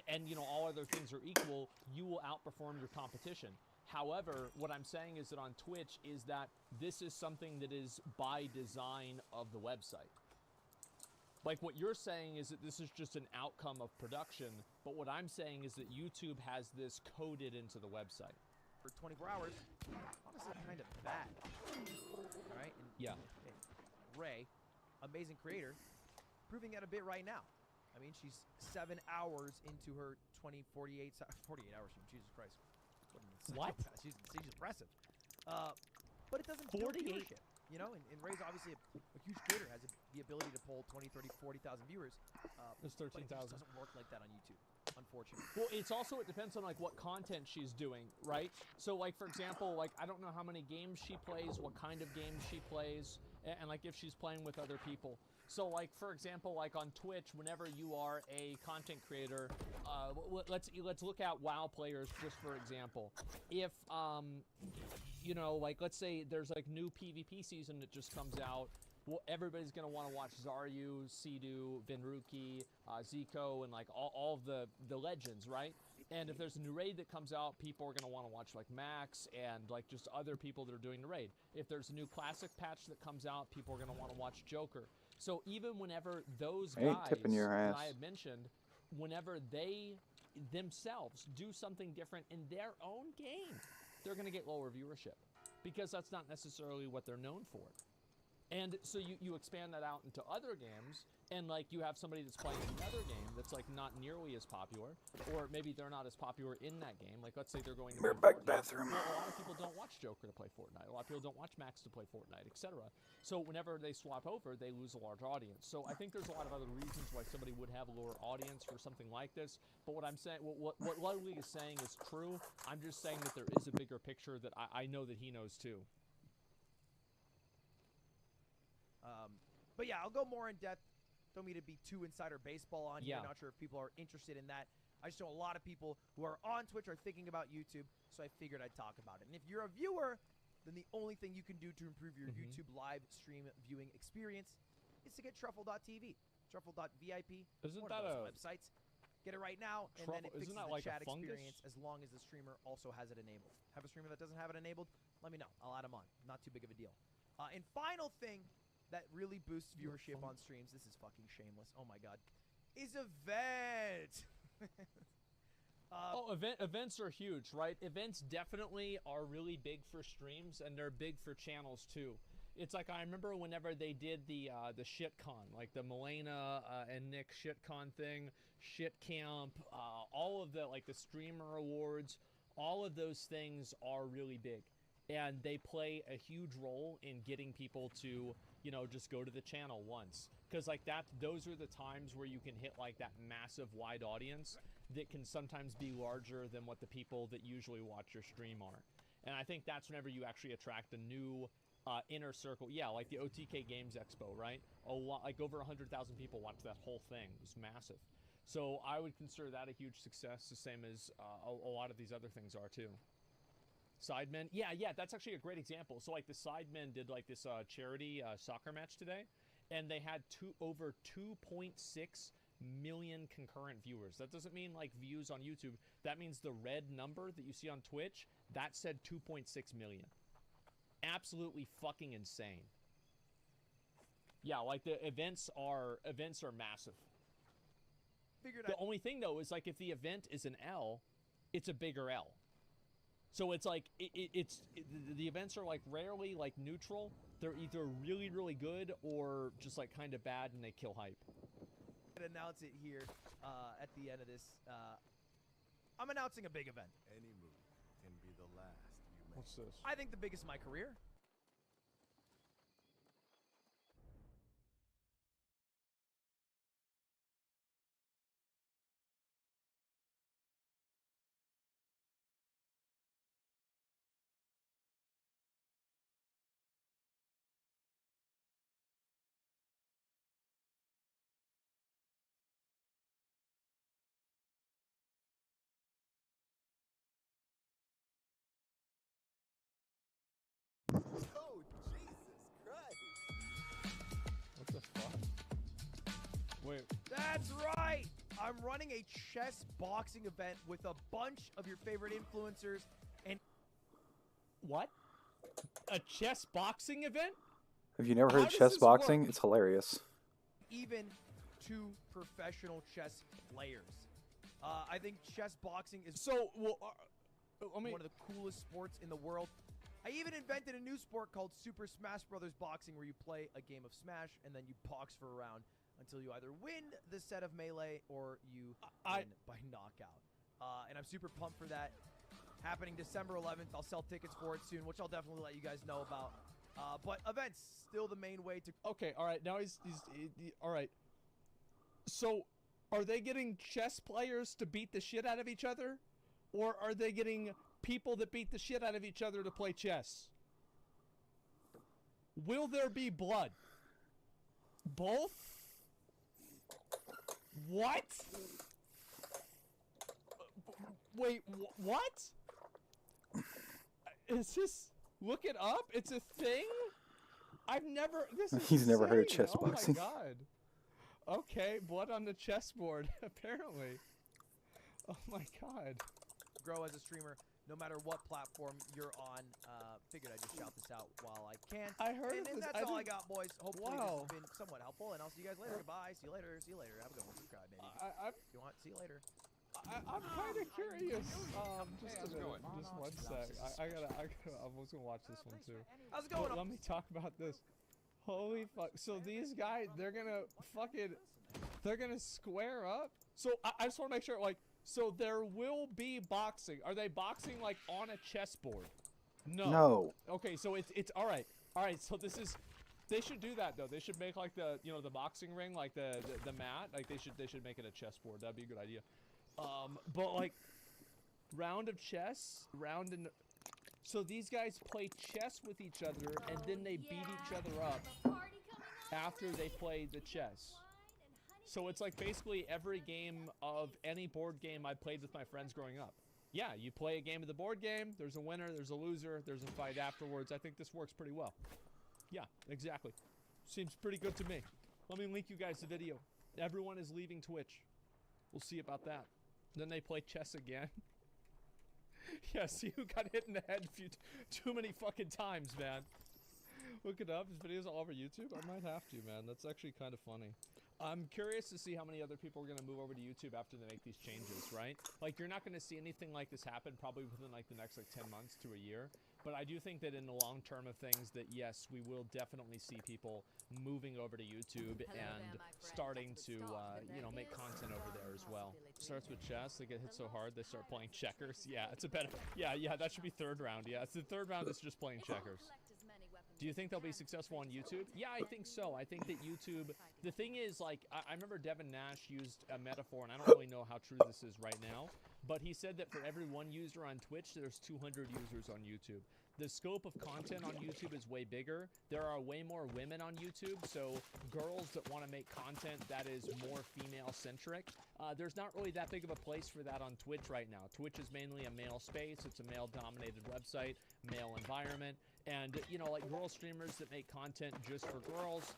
and you know all other things are equal, you will outperform your competition. However, what I'm saying is that on Twitch is that this is something that is by design of the website. Like what you're saying is that this is just an outcome of production, but what I'm saying is that YouTube has this coded into the website. For 24 hours, honestly kind of bad. All right? And Yeah. okay, Ray, amazing creator, proving it a bit right now. I mean, she's 7 hours into her 48 hour stream. Jesus Christ. What? She's impressive. But it doesn't 48? viewership. You know, and Ray's obviously a huge creator, has the ability to pull 20, 30, 40,000 viewers. There's but it 13,000. just doesn't work like that on YouTube, unfortunately. Well, it's also, it depends on like what content she's doing, right? So like, for example, like I don't know how many games she plays, what kind of games she plays, and like if she's playing with other people. So like, for example, like on Twitch, whenever you are a content creator, let's look at WoW players just for example. If you know, like let's say there's like new PvP season that just comes out, well, everybody's gonna want to watch Zaryu, Sidu, Vinruki, Zico, and like all of the legends, right? And if there's a new raid that comes out, people are gonna want to watch like Max and like just other people that are doing the raid. If there's a new classic patch that comes out, people are gonna want to watch Joker. So even whenever those guys tipping your that ass. I had mentioned, whenever they themselves do something different in their own game, they're going to get lower viewership because that's not necessarily what they're known for. And so you expand that out into other games, and like you have somebody that's playing another game that's like not nearly as popular, or maybe they're not as popular in that game. Like let's say they're going to play back Fortnite. bathroom. Well, a lot of people don't watch Joker to play Fortnite. A lot of people don't watch Max to play Fortnite, etc. So whenever they swap over, they lose a large audience. So I think there's a lot of other reasons why somebody would have a lower audience for something like this. But what I'm saying, what Ludwig is saying is true. I'm just saying that there is a bigger picture that I know that he knows too. But yeah, I'll go more in depth. Don't mean to be too insider baseball on here. Yeah. Not sure if people are interested in that. I just know a lot of people who are on Twitch are thinking about YouTube, so I figured I'd talk about it. And if you're a viewer, then the only thing you can do to improve your YouTube live stream viewing experience is to get Truffle.tv. Truffle.vip. Isn't one of that those a websites? Get it right now, and then it Truffle- fixes isn't that the like a chat fungus? experience as long as the streamer also has it enabled. Have a streamer that doesn't have it enabled? Let me know. I'll add them on. Not too big of a deal. And final thing that really boosts viewership on streams, this is fucking shameless, oh my god, is event. Events are huge, right? Events definitely are really big for streams, and they're big for channels too. It's like I remember whenever they did the ShitCon, like the Milena and Nick ShitCon thing, Shit Camp, all of the like the streamer awards, all of those things are really big, and they play a huge role in getting people to, you know, just go to the channel once, because like that, those are the times where you can hit like that massive wide audience that can sometimes be larger than what the people that usually watch your stream are. And I think that's whenever you actually attract a new inner circle. Yeah, like the OTK Games Expo, right? A lot, like over 100,000 people watched that whole thing. It was massive. So I would consider that a huge success, the same as a lot of these other things are too. Sidemen, yeah, that's actually a great example. So like the Sidemen did like this charity soccer match today, and they had over 2.6 million concurrent viewers. That doesn't mean like views on YouTube. That means the red number that you see on Twitch, that said 2.6 million. Absolutely fucking insane. Yeah, like the events are massive. The only thing though is like if the event is an L, it's a bigger L. So it's like the events are like rarely like neutral. They're either really, really good or just like kind of bad and they kill hype. I'm gonna announce it here at the end of this. I'm announcing a big event. Any move can be the last you make. What's this? I think the biggest of my career. Oh, Jesus Christ. What the fuck? Wait. That's right! I'm running a chess boxing event with a bunch of your favorite influencers and What? A chess boxing event? Have you never How heard does chess this boxing? work? It's hilarious. even to professional chess players. I think chess boxing is So, well, I mean, one of the coolest sports in the world. I even invented a new sport called Super Smash Brothers Boxing, where you play a game of Smash and then you box for a round until you either win the set of Melee or you win by knockout. And I'm super pumped for that. Happening December 11th. I'll sell tickets for it soon, which I'll definitely let you guys know about. But events, still the main way to... Okay, all right. Now he's all right. So, are they getting chess players to beat the shit out of each other? Or are they getting people that beat the shit out of each other to play chess? Will there be blood? Both? What? Wait, what? Is this... Look it up? It's a thing? I've never... This is He's never heard of insane. chess boxing. Oh my god. Okay, blood on the chessboard, apparently. Oh my god. grow as a streamer, no matter what platform you're on. Figured I'd just shout this out while I can. I heard and of this. that's all I got, boys. Hopefully Wow. this has been somewhat helpful, and I'll see you guys later. Goodbye. See you later. See you later. Have a good one. Subscribe, maybe. If you want, see you later. I'm kind of curious. Just how's a it minute. going? Just one sec. I was gonna watch this one too. How's it going? Let me talk about this. Holy fuck. So these guys, they're gonna square up. So I just want to make sure, like, so there will be boxing. Are they boxing like on a chessboard? No. No. Okay, so it's all right. All right, so this is. They should do that though. They should make like the the boxing ring, like the mat. Like they should make it a chessboard. That'd be a good idea. But like round of chess, so these guys play chess with each other and then they beat each other up after they play the chess. So it's like basically every game of any board game I played with my friends growing up. Yeah, you play a game of the board game, there's a winner, there's a loser, there's a fight afterwards. I think this works pretty well. Yeah, exactly. Seems pretty good to me. Let me link you guys the video. Everyone is leaving Twitch. We'll see about that. Then they play chess again. Yeah, see who got hit in the head too many fucking times, man. Look it up. This video's all over YouTube. I might have to, man. That's actually kind of funny. I'm curious to see how many other people are going to move over to YouTube after they make these changes, right? Like, you're not going to see anything like this happen probably within, like, the next, like, 10 months to a year. But I do think that in the long term of things that, yes, we will definitely see people moving over to YouTube and starting to, make content over there as well. Starts with chess. They get hit so hard, they start playing checkers. Yeah, it's a better... Yeah, that should be third round. Yeah, it's the third round that's just playing checkers. Do you think they'll be successful on YouTube? Yeah, I think so. I think that YouTube... The thing is, like, I remember Devin Nash used a metaphor, and I don't really know how true this is right now, but he said that for every one user on Twitch, there's 200 users on YouTube. The scope of content on YouTube is way bigger. There are way more women on YouTube, so girls that want to make content that is more female-centric. There's not really that big of a place for that on Twitch right now. Twitch is mainly a male space. It's a male-dominated website, male environment. And, like girl streamers that make content just for girls,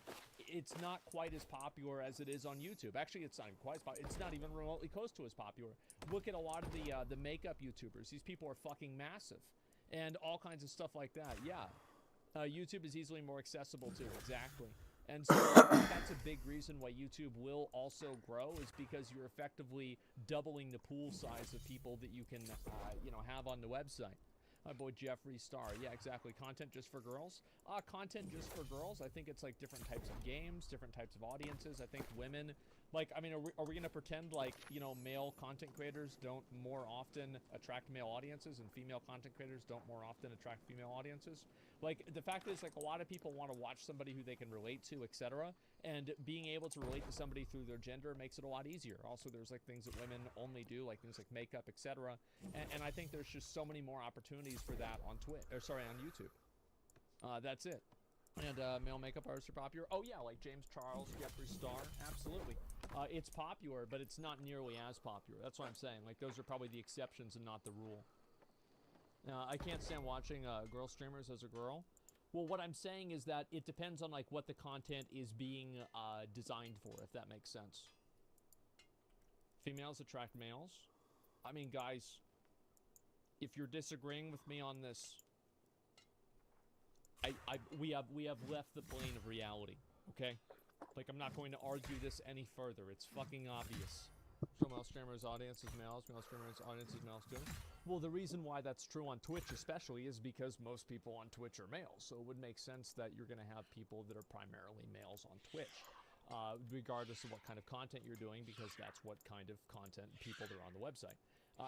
it's not quite as popular as it is on YouTube. Actually, it's not even quite as popular. It's not even remotely close to as popular. Look at a lot of the makeup YouTubers. These people are fucking massive, and all kinds of stuff like that. Yeah, YouTube is easily more accessible too. Exactly. And so I think that's a big reason why YouTube will also grow, is because you're effectively doubling the pool size of people that you can, you know, have on the website. My boy Jeffree Star. Yeah, exactly. Content just for girls? Content just for girls? I think it's like different types of games, different types of audiences. I think women, like, I mean, are we going to pretend like, you know, male content creators don't more often attract male audiences and female content creators don't more often attract female audiences? Like, the fact is, like, a lot of people want to watch somebody who they can relate to, etc. And being able to relate to somebody through their gender makes it a lot easier. Also, there's, like, things that women only do, like things like makeup, etc. And I think there's just so many more opportunities for that on on YouTube. That's it. And male makeup artists are popular. Oh, yeah, like James Charles, Jeffree Star. Absolutely. It's popular, but it's not nearly as popular. That's what I'm saying. Like, those are probably the exceptions and not the rule. I can't stand watching girl streamers as a girl. Well, what I'm saying is that it depends on, like, what the content is being designed for, if that makes sense. Females attract males. I mean, guys, if you're disagreeing with me on this, we have left the plane of reality, okay? Like, I'm not going to argue this any further. It's fucking obvious. So male streamers' audience is males, male streamers' audience is males too. Well, the reason why that's true on Twitch especially is because most people on Twitch are males. So it would make sense that you're going to have people that are primarily males on Twitch, regardless of what kind of content you're doing, because that's what kind of content people that are on the website.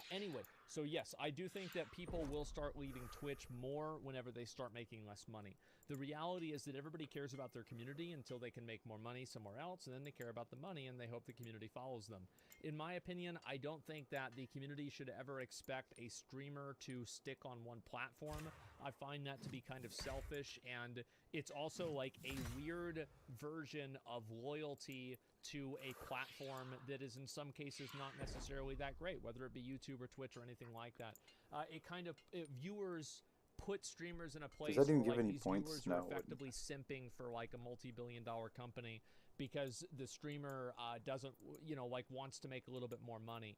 Anyway, so yes, I do think that people will start leaving Twitch more whenever they start making less money. The reality is that everybody cares about their community until they can make more money somewhere else, and then they care about the money and they hope the community follows them. In my opinion, I don't think that the community should ever expect a streamer to stick on one platform. I find that to be kind of selfish, and it's also like a weird version of loyalty to a platform that is in some cases not necessarily that great, whether it be YouTube or Twitch or anything like that. Viewers put streamers in a place that even where, give like, any these points? viewers No, are it wouldn't. effectively simping for, like, a multi-billion-dollar company because the streamer doesn't, you know, like, wants to make a little bit more money.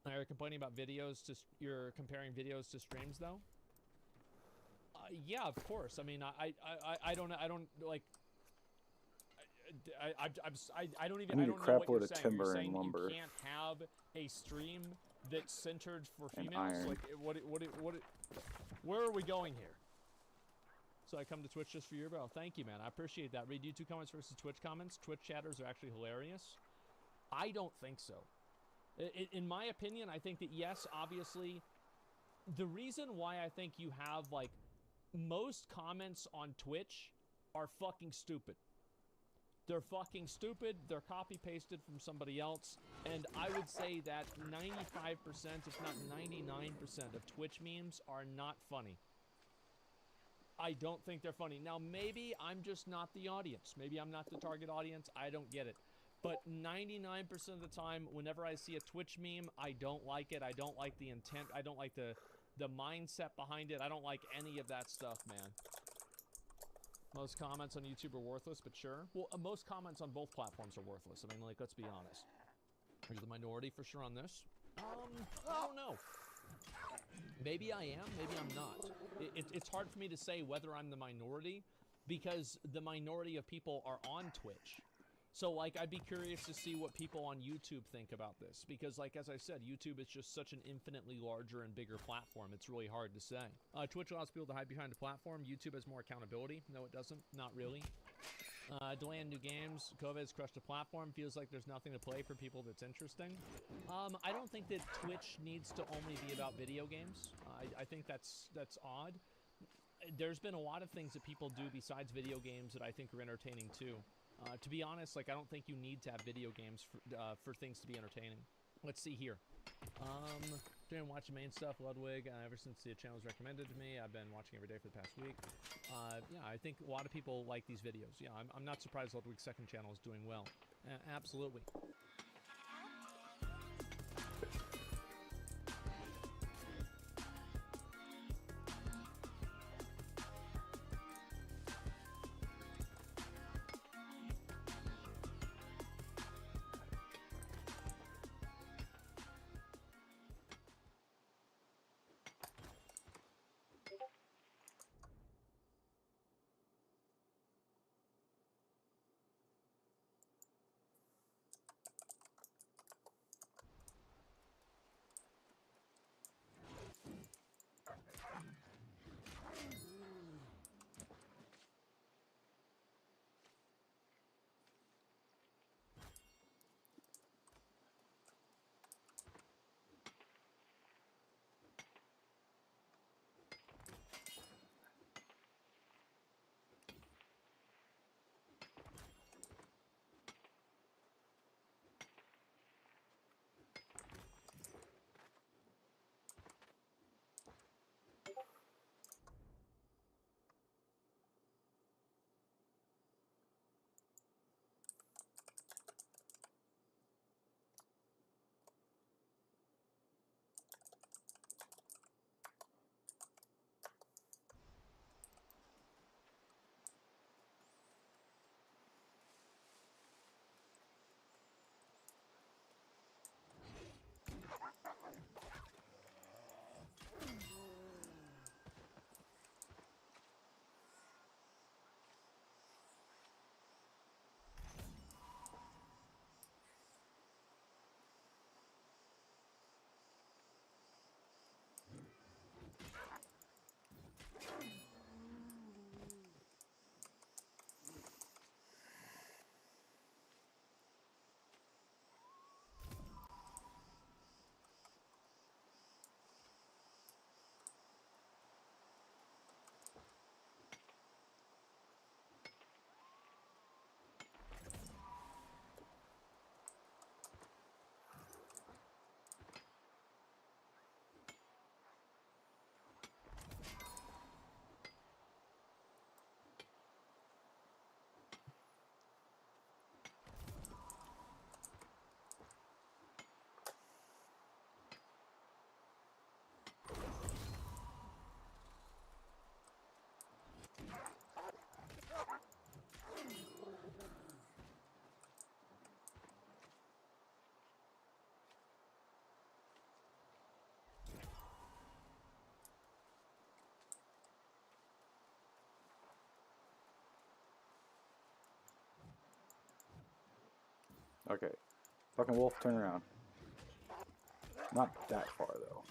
Are you complaining about videos to? You're comparing videos to streams, though? Yeah, of course. I mean, I don't like. I don't even. I need I a don't know crap what load you're of saying. timber You're and saying lumber. you can't have a stream that's centered for And females. iron. Like, where are we going here? So I come to Twitch just for you, bro. Thank you, man. I appreciate that. Read YouTube comments versus Twitch comments. Twitch chatters are actually hilarious. I don't think so. In my opinion, I think that, yes, obviously, the reason why I think you have, like, most comments on Twitch are fucking stupid. They're fucking stupid. They're copy-pasted from somebody else. And I would say that 95%, if not 99% of Twitch memes are not funny. I don't think they're funny. Now, maybe I'm just not the audience. Maybe I'm not the target audience. I don't get it. But 99% of the time, whenever I see a Twitch meme, I don't like it. I don't like the intent. I don't like the mindset behind it. I don't like any of that stuff, man. Most comments on YouTube are worthless, but sure. Well, most comments on both platforms are worthless. I mean, like, let's be honest. Are you the minority for sure on this? I don't know. Maybe I am, maybe I'm not. It's hard for me to say whether I'm the minority because the minority of people are on Twitch. So, like, I'd be curious to see what people on YouTube think about this. Because, like, as I said, YouTube is just such an infinitely larger and bigger platform. It's really hard to say. Twitch allows people to hide behind a platform. YouTube has more accountability. No, it doesn't. Not really. Delaying new games. COVID has crushed the platform. Feels like there's nothing to play for people that's interesting. I don't think that Twitch needs to only be about video games. I think that's odd. There's been a lot of things that people do besides video games that I think are entertaining, too. To be honest, like, I don't think you need to have video games for things to be entertaining. Let's see here. Doing watching main stuff, Ludwig. Ever since the channel was recommended to me, I've been watching every day for the past week. Yeah, I think a lot of people like these videos. Yeah, I'm not surprised Ludwig's second channel is doing well. Absolutely. Okay. Fucking wolf, turn around. Not that far, though.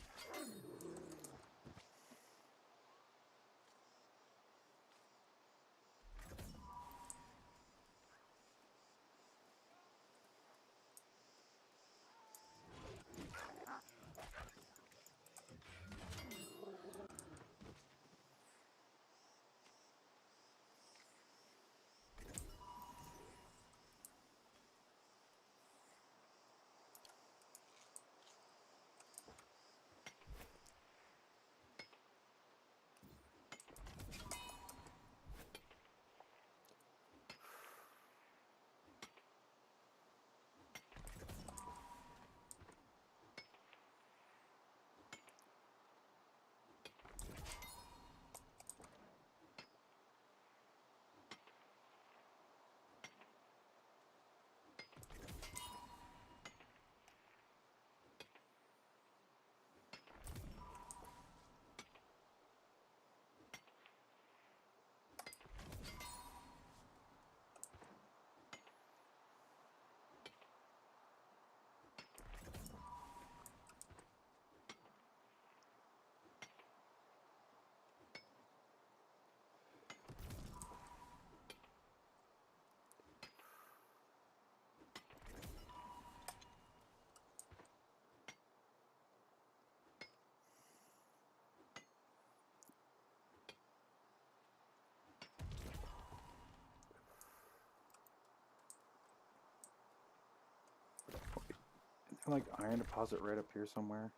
Like iron deposit right up here somewhere.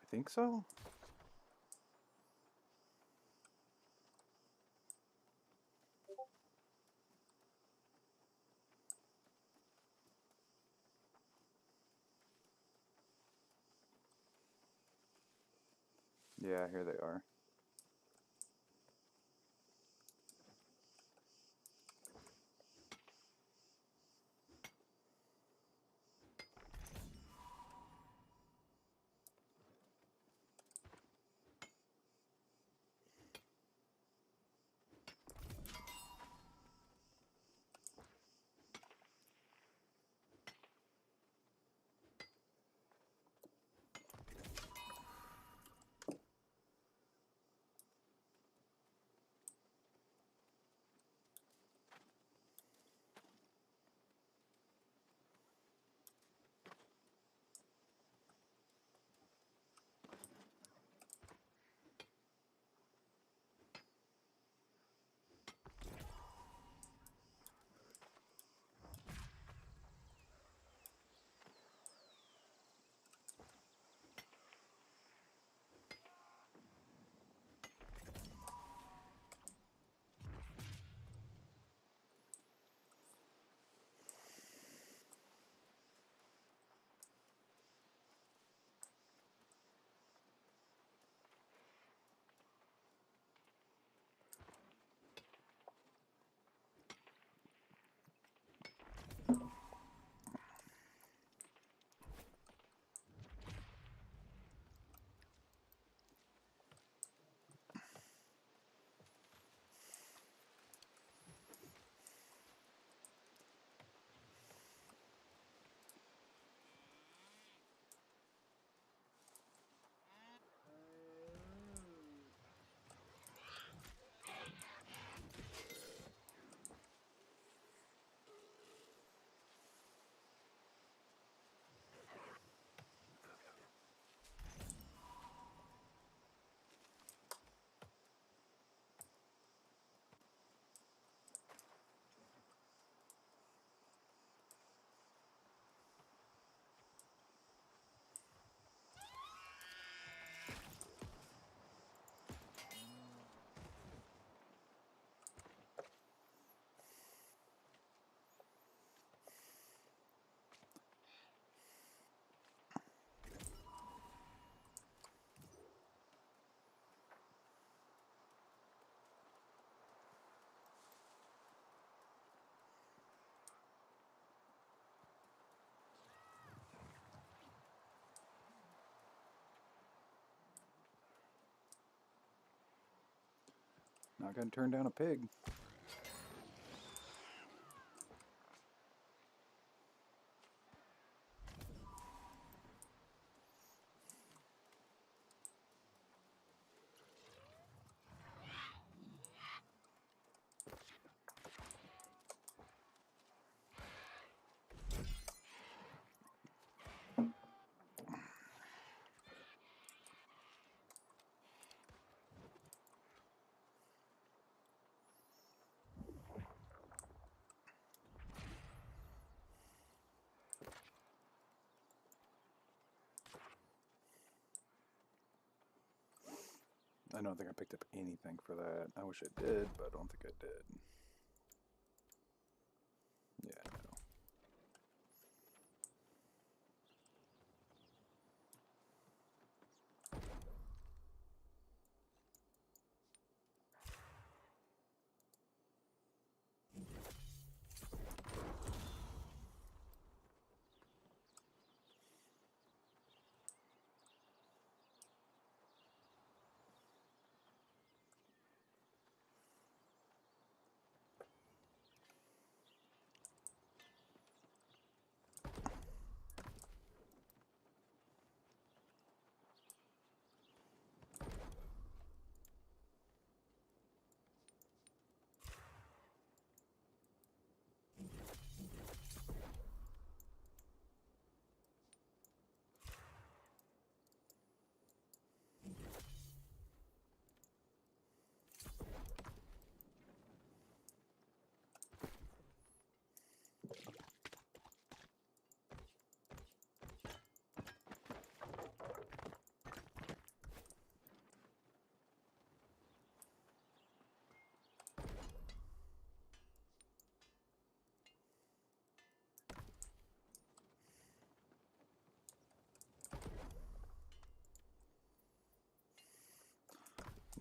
I think so. Yeah, here they are. Not gonna turn down a pig. I don't think I picked up anything for that. I wish I did, but I don't think I did. Yeah, no.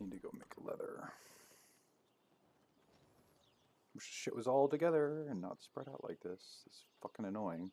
Need to go make leather. Wish shit was all together and not spread out like this. It's fucking annoying.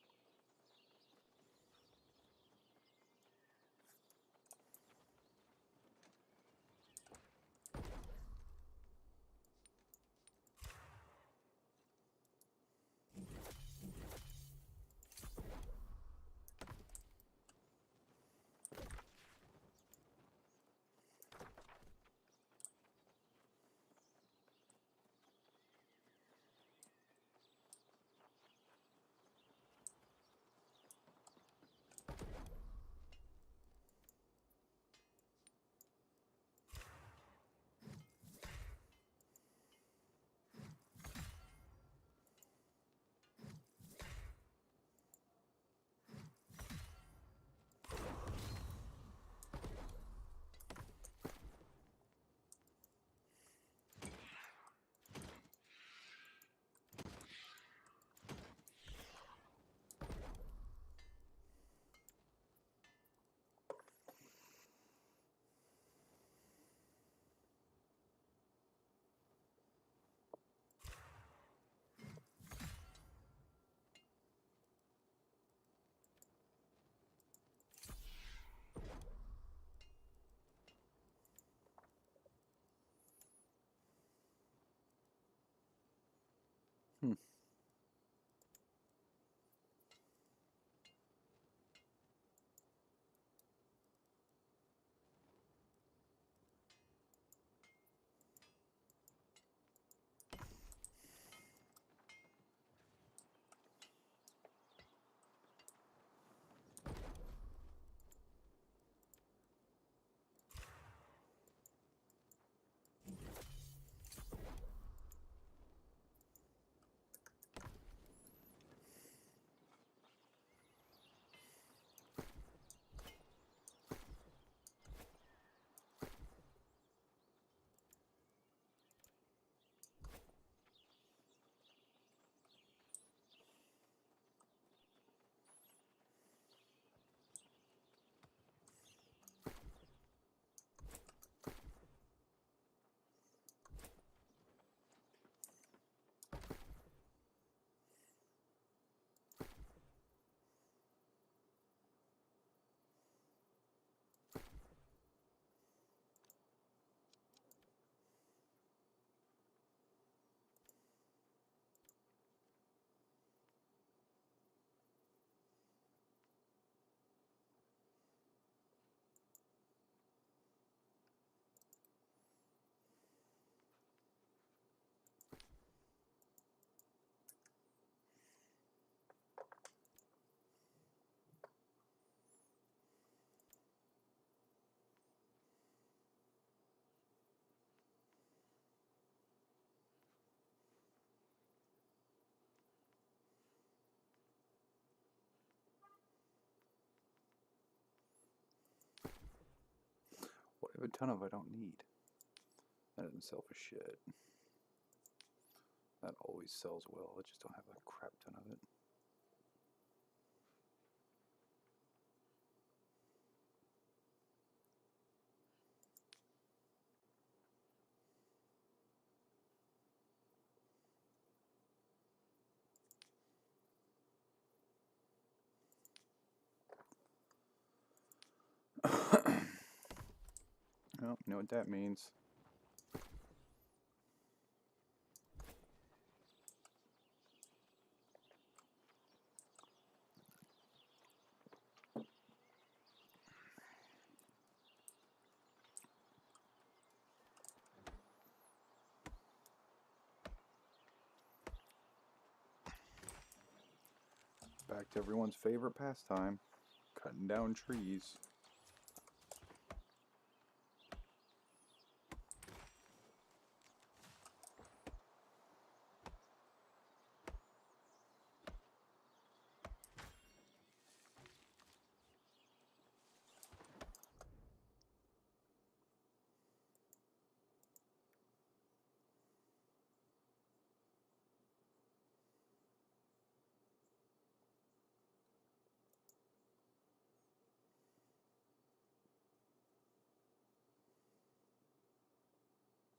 Hmm. What I have a ton of I don't need. That doesn't sell for shit. That always sells well. I just don't have a crap ton of it. Well, you know what that means. Back to everyone's favorite pastime, cutting down trees.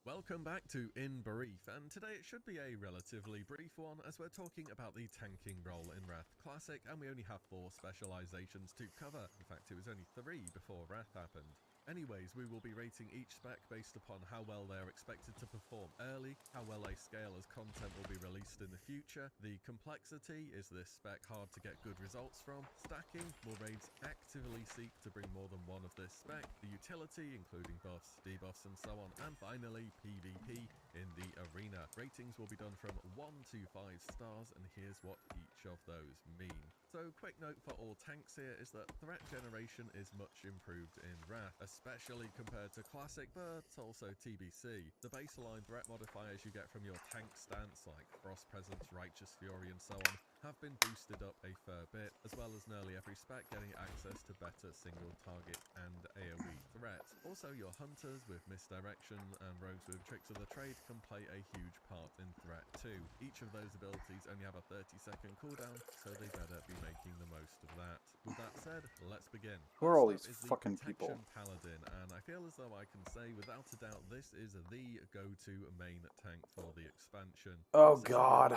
Welcome back to In Brief, and today it should be a relatively brief one as we're talking about the tanking role in Wrath Classic, and we only have 4 specializations to cover. In fact, it was only 3 before Wrath happened. Anyways, we will be rating each spec based upon how well they are expected to perform early, how well they scale as content will be released in the future, the complexity, is this spec hard to get good results from, stacking, will raids actively seek to bring more than one of this spec, the utility, including buffs, debuffs and so on, and finally PvP in the arena. Ratings will be done from 1 to 5 stars, and here's what each of those mean. So, quick note for all tanks here is that threat generation is much improved in Wrath, especially compared to Classic, but also TBC. The baseline threat modifiers you get from your tank stance, like Frost Presence, Righteous Fury and so on, have been boosted up a fair bit, as well as nearly every spec getting access to better single target and AoE threats. Also, your hunters with misdirection and rogues with tricks of the trade can play a huge part in threat too. Each of those abilities only have a 30-second cooldown, so they better be making the most of that. With that said, let's begin. Who are all First these up is the fucking people? Protection Paladin, and I feel as though I can say without a doubt this is the go-to main tank for the expansion. Oh Since god.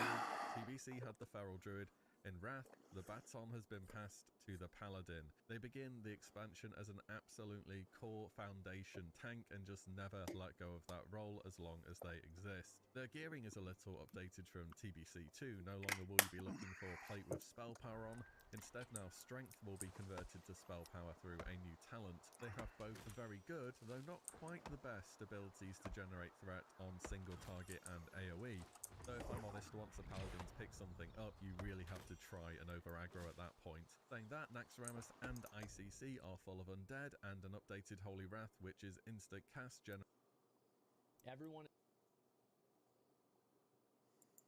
TBC had the Feral Druid. In Wrath, the baton has been passed to the Paladin. They begin the expansion as an absolutely core foundation tank and just never let go of that role as long as they exist. Their gearing is a little updated from TBC2. No longer will you be looking for a plate with spell power on. Instead, now strength will be converted to spell power through a new talent. They have both very good, though not quite the best, abilities to generate threat on single target and AoE. So if I'm honest, once the Paladins pick something up, you really have to try and over-aggro at that point. Saying that, Naxxramas and ICC are full of undead, and an updated Holy Wrath, which is instant cast Everyone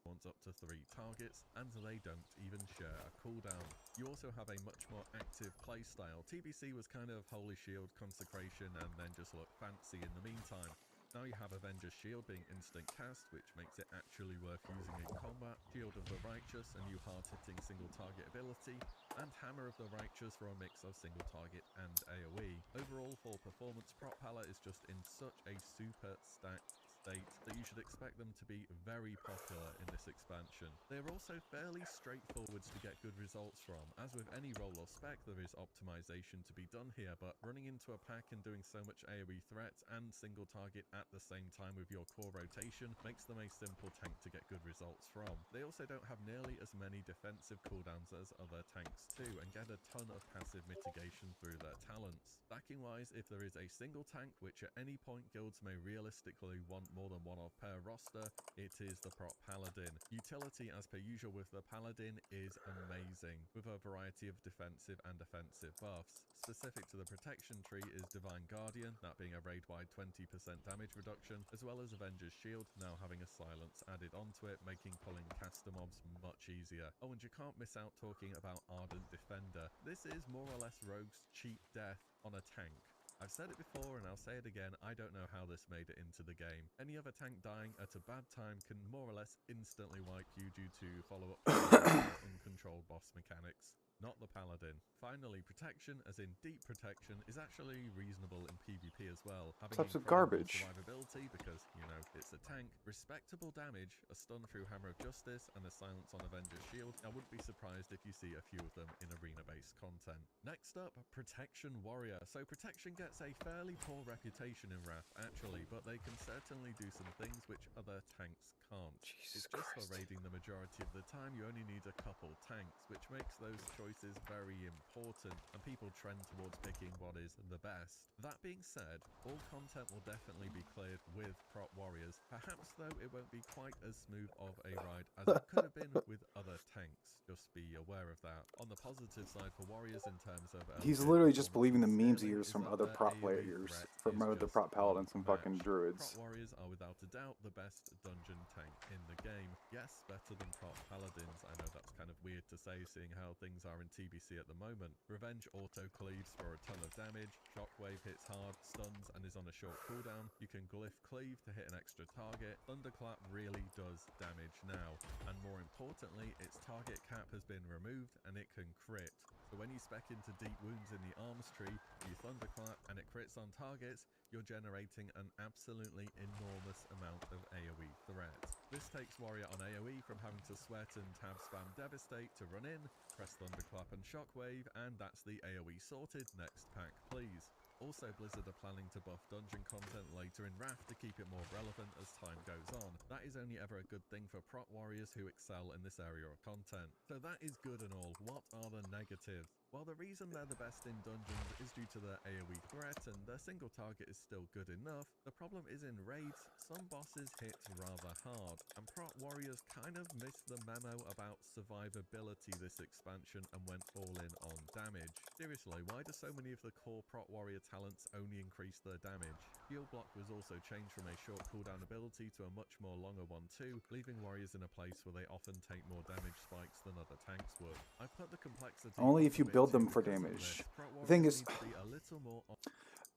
wants up to 3 targets, and they don't even share a cooldown. You also have a much more active playstyle. TBC was kind of Holy Shield, Consecration, and then just look fancy in the meantime. Now you have Avenger's Shield being instant cast, which makes it actually worth using in combat, Shield of the Righteous, a new hard-hitting single target ability, and Hammer of the Righteous for a mix of single target and AoE. Overall, for performance, Prop Pala is just in such a super stacked state that you should expect them to be very popular in this expansion. They are also fairly straightforward to get good results from. As with any role or spec, there is optimization to be done here, but running into a pack and doing so much AoE threats and single target at the same time with your core rotation makes them a simple tank to get good results from. They also don't have nearly as many defensive cooldowns as other tanks too, and get a ton of passive mitigation through their talents. Stacking wise, if there is a single tank which at any point guilds may realistically want more than one of per roster, it is the Prop Paladin. Utility, as per usual with the Paladin, is amazing, with a variety of defensive and offensive buffs. Specific to the protection tree is Divine Guardian, that being a raid-wide 20% damage reduction, as well as Avenger's Shield, now having a silence added onto it, making pulling caster mobs much easier. Oh, and you can't miss out talking about Ardent Defender. This is more or less Rogue's cheap death on a tank. I've said it before and I'll say it again, I don't know how this made it into the game. Any other tank dying at a bad time can more or less instantly wipe you due to follow-up or uncontrolled boss mechanics. Not the Paladin. Finally, protection, as in deep protection, is actually reasonable in PvP as well. Having Types of incredible garbage. survivability because, you know, it's a tank, respectable damage, a stun through Hammer of Justice, and a silence on Avenger's Shield. I wouldn't be surprised if you see a few of them in arena-based content. Next up, Protection Warrior. So Protection gets a fairly poor reputation in Wrath, actually, but they can certainly do some things which other tanks can't. Jesus It's just for Christ. raiding the majority of the time, you only need a couple tanks, which makes those choices very important, and people trend towards picking what is the best. That being said, all content will definitely be cleared with prop warriors. Perhaps, though, it won't be quite as smooth of a ride as it could have been with other tanks. Just be aware of that. On the positive side for warriors in terms of... He's game literally just performance believing the and memes he scaling hears is from that other their prop AoE players, threat from is other just prop paladins and fucking unmatched. druids. Prop warriors are without a doubt the best dungeon tank in the game. Yes, better than prop paladins. I know that's kind of weird to say, seeing how things are in TBC at the moment. Revenge auto cleaves for a ton of damage. Shockwave hits hard, stuns, and is on a short cooldown. You can glyph cleave to hit an extra target. Thunderclap really does damage now, and more importantly, its target cap has been removed and it can crit. So when you spec into deep wounds in the arms tree, you thunderclap and it crits on targets, you're generating an absolutely enormous amount of AoE threat. This takes Warrior on AoE from having to sweat and tab spam Devastate to run in, press Thunderclap and Shockwave, and that's the AoE sorted. Next pack, please. Also, Blizzard are planning to buff dungeon content later in Wrath to keep it more relevant as time goes on. That is only ever a good thing for prop warriors who excel in this area of content. So that is good and all. What are the negatives? Well, the reason they're the best in dungeons is due to their AoE threat, and their single target is still good enough. The problem is in raids, some bosses hit rather hard, and prop warriors kind of missed the memo about survivability this expansion and went all in on damage. Seriously, why do so many of the core prop warrior talents only increase their damage? Shield block was also changed from a short cooldown ability to a much more longer one too, leaving warriors in a place where they often take more damage spikes than other tanks would. I've put the complexity Only up if you a bit build too them for because of damage. this. Prop The thing warriors is, need to be a little more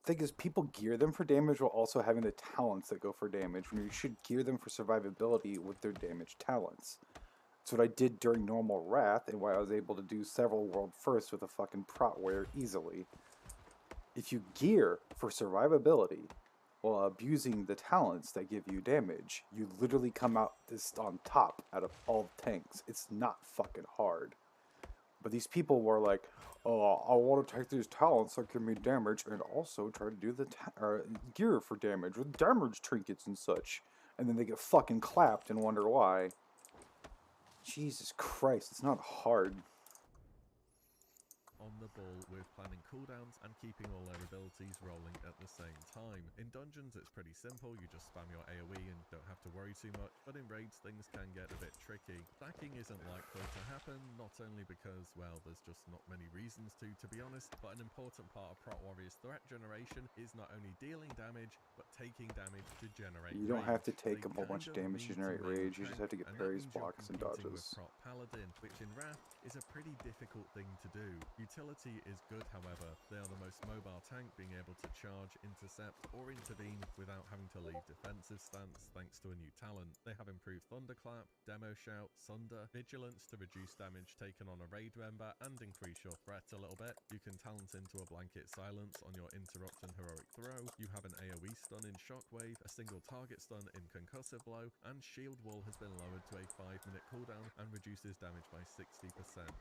thing is, people gear them for damage while also having the talents that go for damage, when you should gear them for survivability with their damage talents. That's what I did during normal Wrath, and why I was able to do several world firsts with a fucking prot warrior easily. If you gear for survivability while abusing the talents that give you damage, you literally come out this on top out of all tanks. It's not fucking hard. But these people were like, oh, I want to take these talents that give me damage and also try to do the gear for damage with damage trinkets and such. And then they get fucking clapped and wonder why. Jesus Christ, it's not hard. on the ball with planning cooldowns and keeping all their abilities rolling at the same time. In dungeons it's pretty simple, you just spam your AoE and don't have to worry too much, but in raids things can get a bit tricky. Stacking isn't likely to happen, not only because, well, there's just not many reasons to be honest, but an important part of Prot Warrior's threat generation is not only dealing damage, but taking damage to generate You don't rage. have to take They a whole bunch of kind damage to need generate main rage, you just tank, have to get and that parries, means you're blocks, and competing with dodges. Prot Paladin, which in Wrath is a pretty difficult thing to do. Utility is good, however. They are the most mobile tank, being able to charge, intercept, or intervene without having to leave defensive stance thanks to a new talent. They have improved Thunderclap, Demo Shout, Sunder, Vigilance to reduce damage taken on a raid member and increase your threat a little bit. You can talent into a Blanket Silence on your Interrupt and Heroic Throw. You have an AoE stun in Shockwave, a single target stun in Concussive Blow, and Shield Wall has been lowered to a 5-minute cooldown and reduces damage by 60%,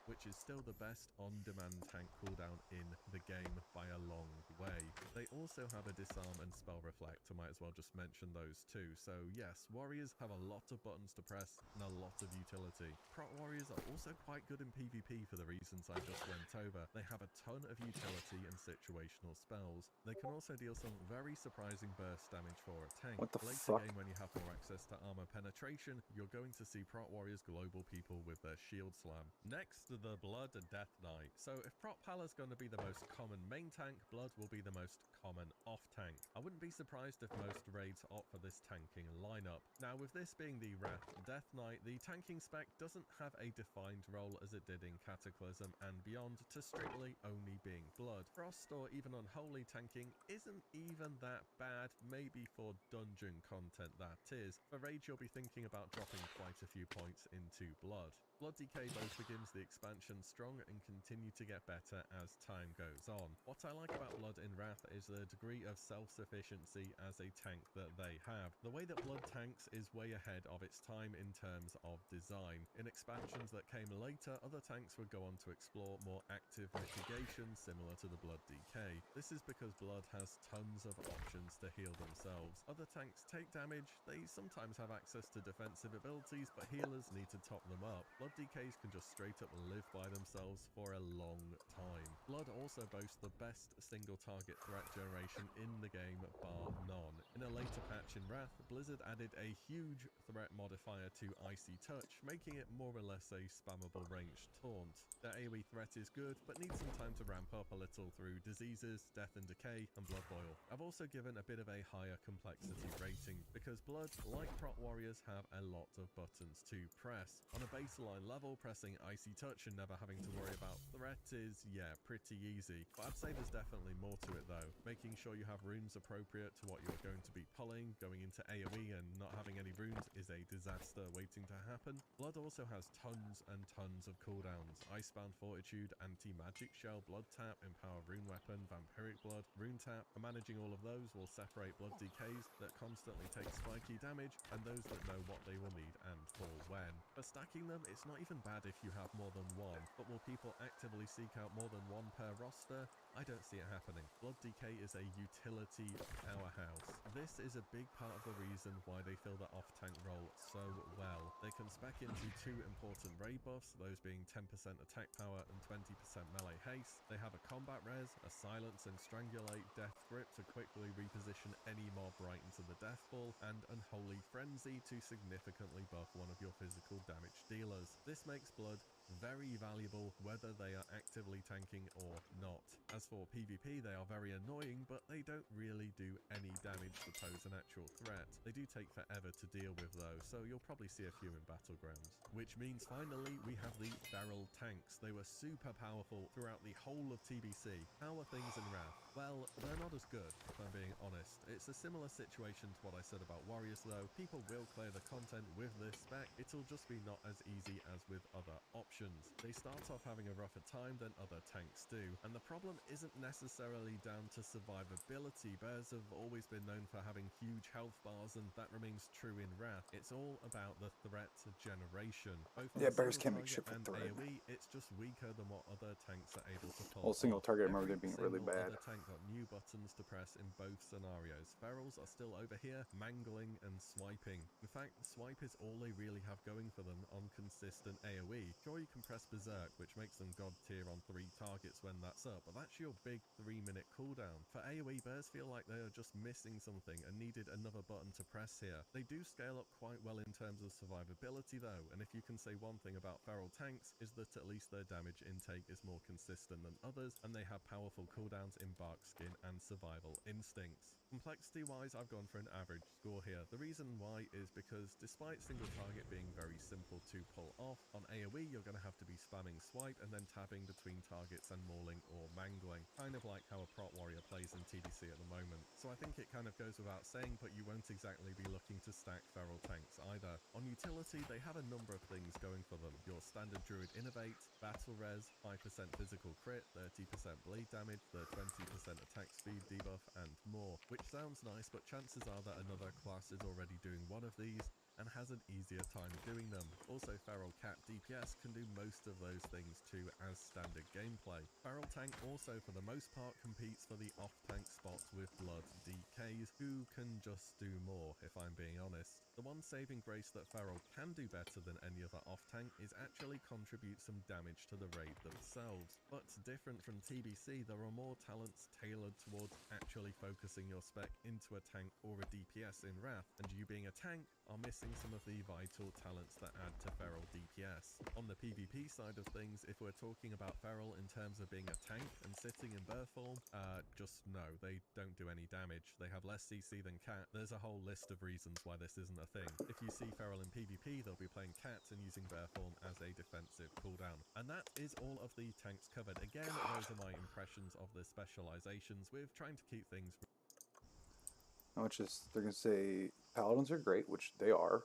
which is still the best on-demand tank cooldown in the game by a long way. They also have a Disarm and Spell Reflect, I might as well just mention those too. So yes, warriors have a lot of buttons to press and a lot of utility. Prot warriors are also quite good in PvP for the reasons I just went over. They have a ton of utility and situational spells. They can also deal some very surprising burst damage for a tank. What the Later fuck? game, when you have more access to armor penetration, you're going to see Prot warriors global people with their shield slam. Next, the Blood and Death Knight. So If Prot Pala's going to be the most common main tank, Blood will be the most common off tank. I wouldn't be surprised if most raids opt for this tanking lineup. Now, with this being the Wrath Death Knight, the tanking spec doesn't have a defined role as it did in Cataclysm and beyond, to strictly only being Blood. Frost or even Unholy tanking isn't even that bad, maybe for dungeon content that is. For raids you'll be thinking about dropping quite a few points into Blood. Blood DK both begins the expansion strong and continue to get better as time goes on. What I like about Blood in Wrath is the degree of self-sufficiency as a tank that they have. The way that Blood tanks is way ahead of its time in terms of design. In expansions that came later, other tanks would go on to explore more active mitigation similar to the Blood DK. This is because Blood has tons of options to heal themselves. Other tanks take damage, they sometimes have access to defensive abilities, but healers need to top them up. Blood DKs can just straight up live by themselves for a long time. Blood also boasts the best single target threat generation in the game, bar none. In a later patch in Wrath, Blizzard added a huge threat modifier to Icy Touch, making it more or less a spammable ranged taunt. Their AoE threat is good, but needs some time to ramp up a little through diseases, death and decay, and blood boil. I've also given a bit of a higher complexity rating, because Blood, like Prot Warriors, have a lot of buttons to press. On a baseline level, pressing Icy Touch and never having to worry about threat is, yeah, pretty easy. But I'd say there's definitely more to it though. Making sure you have runes appropriate to what you're going to be pulling, going into AoE and not having any runes is a disaster waiting to happen. Blood also has tons and tons of cooldowns. Icebound Fortitude, Anti-Magic Shell, Blood Tap, Empower Rune Weapon, Vampiric Blood, Rune Tap, and managing all of those will separate Blood DKs that constantly take spiky damage and those that know what they will need and for when. For stacking them, it's not even bad if you have more than one, but will people actively seek out more than one per roster? I don't see it happening. Blood DK is a utility powerhouse. This is a big part of the reason why they fill the off-tank role so well. They can spec into two important raid buffs, those being 10% attack power and 20% melee haste. They have a combat res, a silence and strangulate death grip to quickly reposition any mob right into the death ball, and Unholy Frenzy to significantly buff one of your physical damage dealers. This makes Blood very valuable whether they are actively tanking or not. As for PvP, they are very annoying, but they don't really do any damage to pose an actual threat. They do take forever to deal with though, so you'll probably see a few in Battlegrounds. Which means finally we have the Feral tanks. They were super powerful throughout the whole of TBC. How are things in Wrath? Well, they're not as good, if I'm being honest. It's a similar situation to what I said about Warriors though. People will clear the content with this spec, it'll just be not as easy as with other options. They start off having a rougher time than other tanks do, and the problem isn't necessarily down to survivability. Bears have always been known for having huge health bars, and that remains true in Wrath. It's all about the threat generation. Both on Yeah, the bears single can't make target shit for and threat. AoE, it's just weaker than what other tanks are able to pull Well, single off. target, I remember Every them being really single bad. other tank got new buttons to press in both scenarios. Ferals are still over here, mangling and swiping. In fact, swipe is all they really have going for them on consistent AoE. Sure, you can press Berserk, which makes them god tier on 3 targets when that's up, but that's your big 3-minute cooldown. For AoE, bears feel like they are just missing something and needed another button to press here. They do scale up quite well in terms of survivability though, and if you can say one thing about feral tanks, is that at least their damage intake is more consistent than others, and they have powerful cooldowns in Bark Skin and Survival Instincts. Complexity-wise, I've gone for an average score here. The reason why is because despite single target being very simple to pull off, on AoE you're going to have to be spamming swipe and then tabbing between targets and mauling or mangling, kind of like how a Prot Warrior plays in TBC at the moment. So I think it kind of goes without saying, but you won't exactly be looking to stack feral tanks either. On utility, they have a number of things going for them. Your standard Druid Innovate, Battle Res, 5% physical crit, 30% bleed damage, the 20% attack speed debuff, and more. Which sounds nice, but chances are that another class is already doing one of these and has an easier time doing them. Also, Feral Cat DPS can do most of those things too as standard gameplay. Feral Tank also for the most part competes for the off-tank spots with Blood DKs, who can just do more if I'm being honest. The one saving grace that Feral can do better than any other off-tank is actually contribute some damage to the raid themselves. But different from TBC, there are more talents tailored towards actually focusing your spec into a tank or a DPS in Wrath, and you being a tank are missing missing some of the vital talents that add to Feral DPS. On the PvP side of things, if we're talking about Feral in terms of being a tank and sitting in birth form, just no, they don't do any damage. They have less CC than Cat. There's a whole list of reasons why this isn't a thing. If you see Feral in PvP, they'll be playing Cat and using bear form as a defensive cooldown. And that is all of the tanks covered. Again, those are my impressions of the specializations with trying to keep things... Which is, they're going to say Paladins are great, which they are.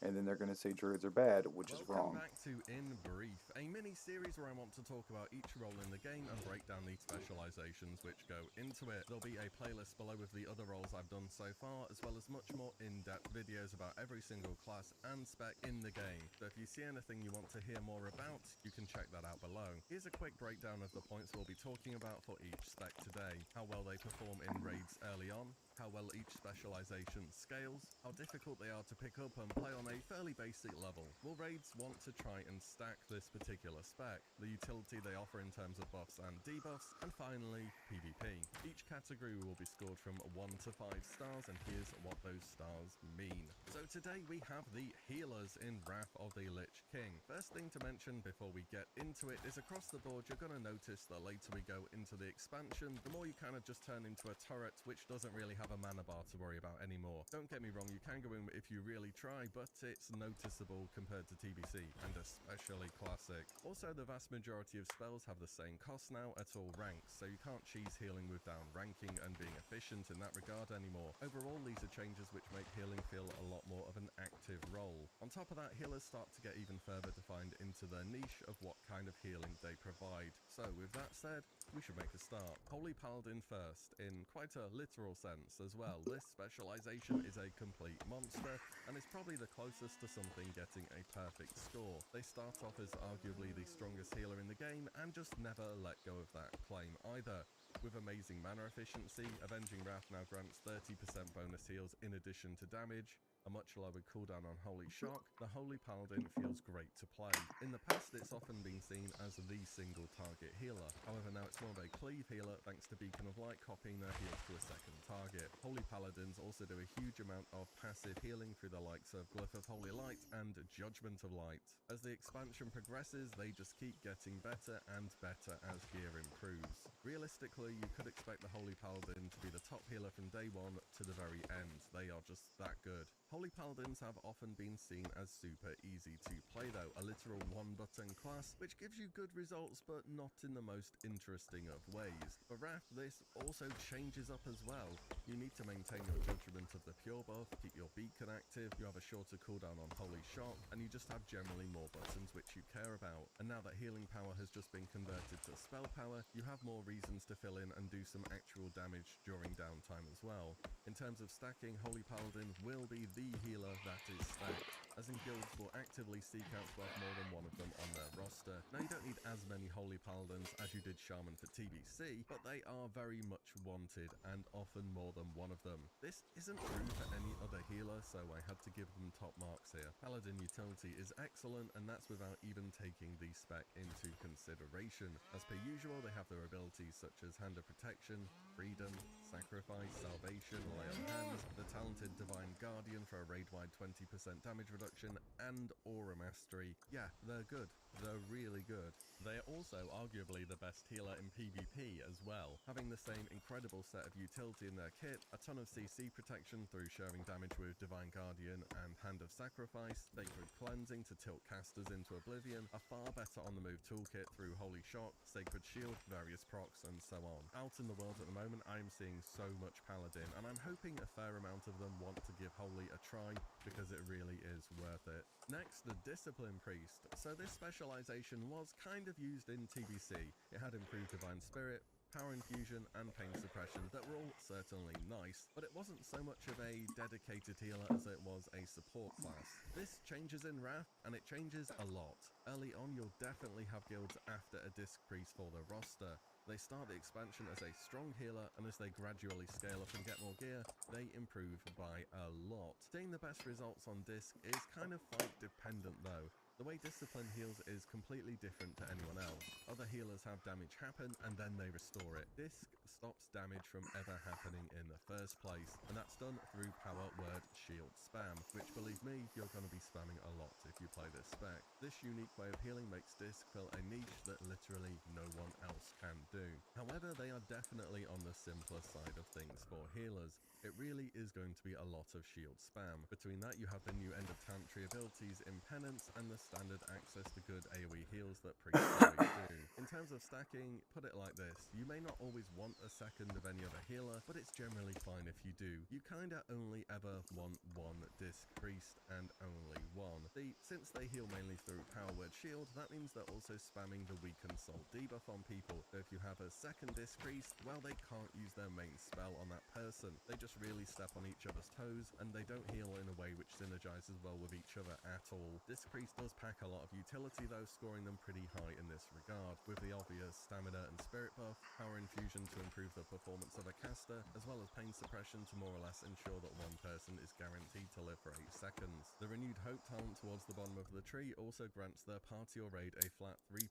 And then they're going to say Druids are bad, which is wrong. Welcome back to In Brief, a mini-series where I want to talk about each role in the game and break down the specializations which go into it. There'll be a playlist below with the other roles I've done so far, as well as much more in-depth videos about every single class and spec in the game. So if you see anything you want to hear more about, you can check that out below. Here's a quick breakdown of the points we'll be talking about for each spec today. How well they perform in raids early on, how well each specialization scales, how difficult they are to pick up and play on a fairly basic level. Will raids want to try and stack this particular spec, the utility they offer in terms of buffs and debuffs, and finally, PvP. Each category will be scored from 1 to 5 stars, and here's what those stars mean. So today we have the healers in Wrath of the Lich King. First thing to mention before we get into it is across the board you're going to notice the later we go into the expansion, the more you kind of just turn into a turret which doesn't really have a mana bar to worry about anymore. Don't get me wrong, you can go in if you really try, but it's noticeable compared to TBC, and especially Classic. Also, the vast majority of spells have the same cost now at all ranks, so you can't cheese healing with down ranking and being efficient in that regard anymore. Overall, these are changes which make healing feel a lot more of an active role. On top of that, healers start to get even further defined into their niche of what kind of healing they provide. So with that said, we should make a start. Holy Paladin first, in quite a literal sense as well. This specialization is a complete monster, and it's probably the closest to something getting a perfect score. They start off as arguably the strongest healer in the game, and just never let go of that claim either. With amazing mana efficiency, Avenging Wrath now grants 30% bonus heals in addition to damage, a much lower cooldown on Holy Shock, the Holy Paladin feels great to play. In the past, it's often been seen as the single target healer. However, now it's more of a cleave healer thanks to Beacon of Light copying their heals to a second target. Holy Paladins also do a huge amount of passive healing through the likes of Glyph of Holy Light and Judgment of Light. As the expansion progresses, they just keep getting better and better as gear improves. Realistically, you could expect the Holy Paladin to be the top healer from day one to the very end. They are just that good. Holy Paladins have often been seen as super easy to play though, a literal one-button class, which gives you good results but not in the most interesting of ways. For Wrath, this also changes up as well. You need to maintain your Judgment of the Pure buff, keep your Beacon active, you have a shorter cooldown on Holy Shock, and you just have generally more buttons which you care about. And now that healing power has just been converted to spell power, you have more reasons to fill in and do some actual damage during downtime as well. In terms of stacking, Holy Paladin will be the healer that is stacked, as in guilds will actively seek out to have more than one of them on their roster. Now you don't need as many Holy Paladins as you did Shaman for TBC, but they are very much wanted and often more than one of them. This isn't true for any other healer, so I had to give them top marks here. Paladin utility is excellent, and that's without even taking the spec into consideration. As per usual, they have their abilities such as Hand of Protection, Freedom, Sacrifice, Salvation, Lay on Hands, the talented Divine Guardian for a raid-wide 20% damage reduction, and Aura Mastery. Yeah, they're good. They're really good. They are also arguably the best healer in PvP as well, having the same incredible set of utility in their kit, a ton of CC protection through sharing damage with Divine Guardian and Hand of Sacrifice, Sacred Cleansing to tilt casters into oblivion, a far better on-the-move toolkit through Holy Shock, Sacred Shield, various procs, and so on. Out in the world at the moment, I am seeing so much Paladin, and I'm hoping a fair amount of them want to give Holy a try, because it really is worth it. Next, the Discipline Priest. So this specialization was kind of used in TBC. It had improved Divine Spirit, Power Infusion, and Pain Suppression that were all certainly nice, but it wasn't so much of a dedicated healer as it was a support class. This changes in Wrath, and it changes a lot. Early on, you'll definitely have guilds after a Disc Priest for their roster. They start the expansion as a strong healer, and as they gradually scale up and get more gear, they improve by a lot. Seeing the best results on Disc is kind of fight dependent though. The way Discipline heals is completely different to anyone else. Other healers have damage happen and then they restore it. Disc stops damage from ever happening in the first place, and that's done through power word shield spam, which, believe me, you're going to be spamming a lot if you play this spec. This unique way of healing makes Disc fill a niche that literally no one else can do. However, they are definitely on the simpler side of things for healers. It really is going to be a lot of shield spam. Between that, you have the new End of Tantry abilities in Penance and the standard access to good AoE heals that priests always do. In terms of stacking, put it like this: you may not always want a second of any other healer, but it's generally fine if you do. You kinda only ever want one Disc Priest, and only one. Since they heal mainly through power word shield, that means they're also spamming the weaken soul debuff on people. So if you have a second Disc Priest, well, they can't use their main spell on that person. They just really step on each other's toes, and they don't heal in a way which synergizes well with each other at all. Disc Priest does pack a lot of utility though, scoring them pretty high in this regard, with the obvious stamina and spirit buff, power infusion to improve the performance of a caster, as well as pain suppression to more or less ensure that one person is guaranteed to live for 8 seconds. The renewed hope talent towards the bottom of the tree also grants their party or raid a flat 3%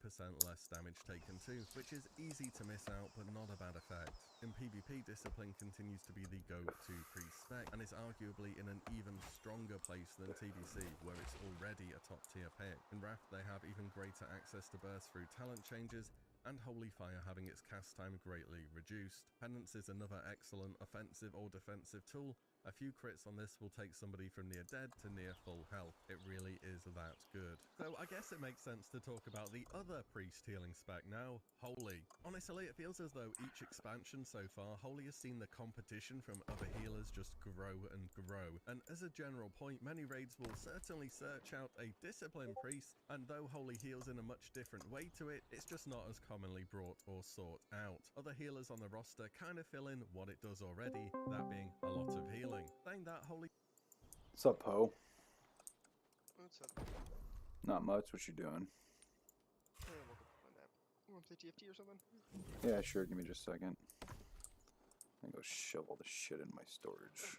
less damage taken too, which is easy to miss out but not a bad effect. In PvP, Discipline continues to be the go-to priest spec, and is arguably in an even stronger place than TBC, where it's already a top tier pick. In Wrath, they have even greater access to burst through talent changes, and Holy Fire having its cast time greatly reduced. Penance is another excellent offensive or defensive tool. A few crits on this will take somebody from near dead to near full health. It really is that good. So I guess it makes sense to talk about the other priest healing spec now, Holy. Honestly, it feels as though each expansion so far, Holy has seen the competition from other healers just grow and grow. And as a general point, many raids will certainly search out a disciplined priest, and though Holy heals in a much different way to it, it's just not as commonly brought or sought out. Other healers on the roster kind of fill in what it does already, that being a lot of healing. Saying that, Holy... What's up, Poe? What's up? Not much. What you doing? I woke up from my nap. You want to play TFT or something? Yeah, sure. Give me just a second. I go shove all the shit in my storage.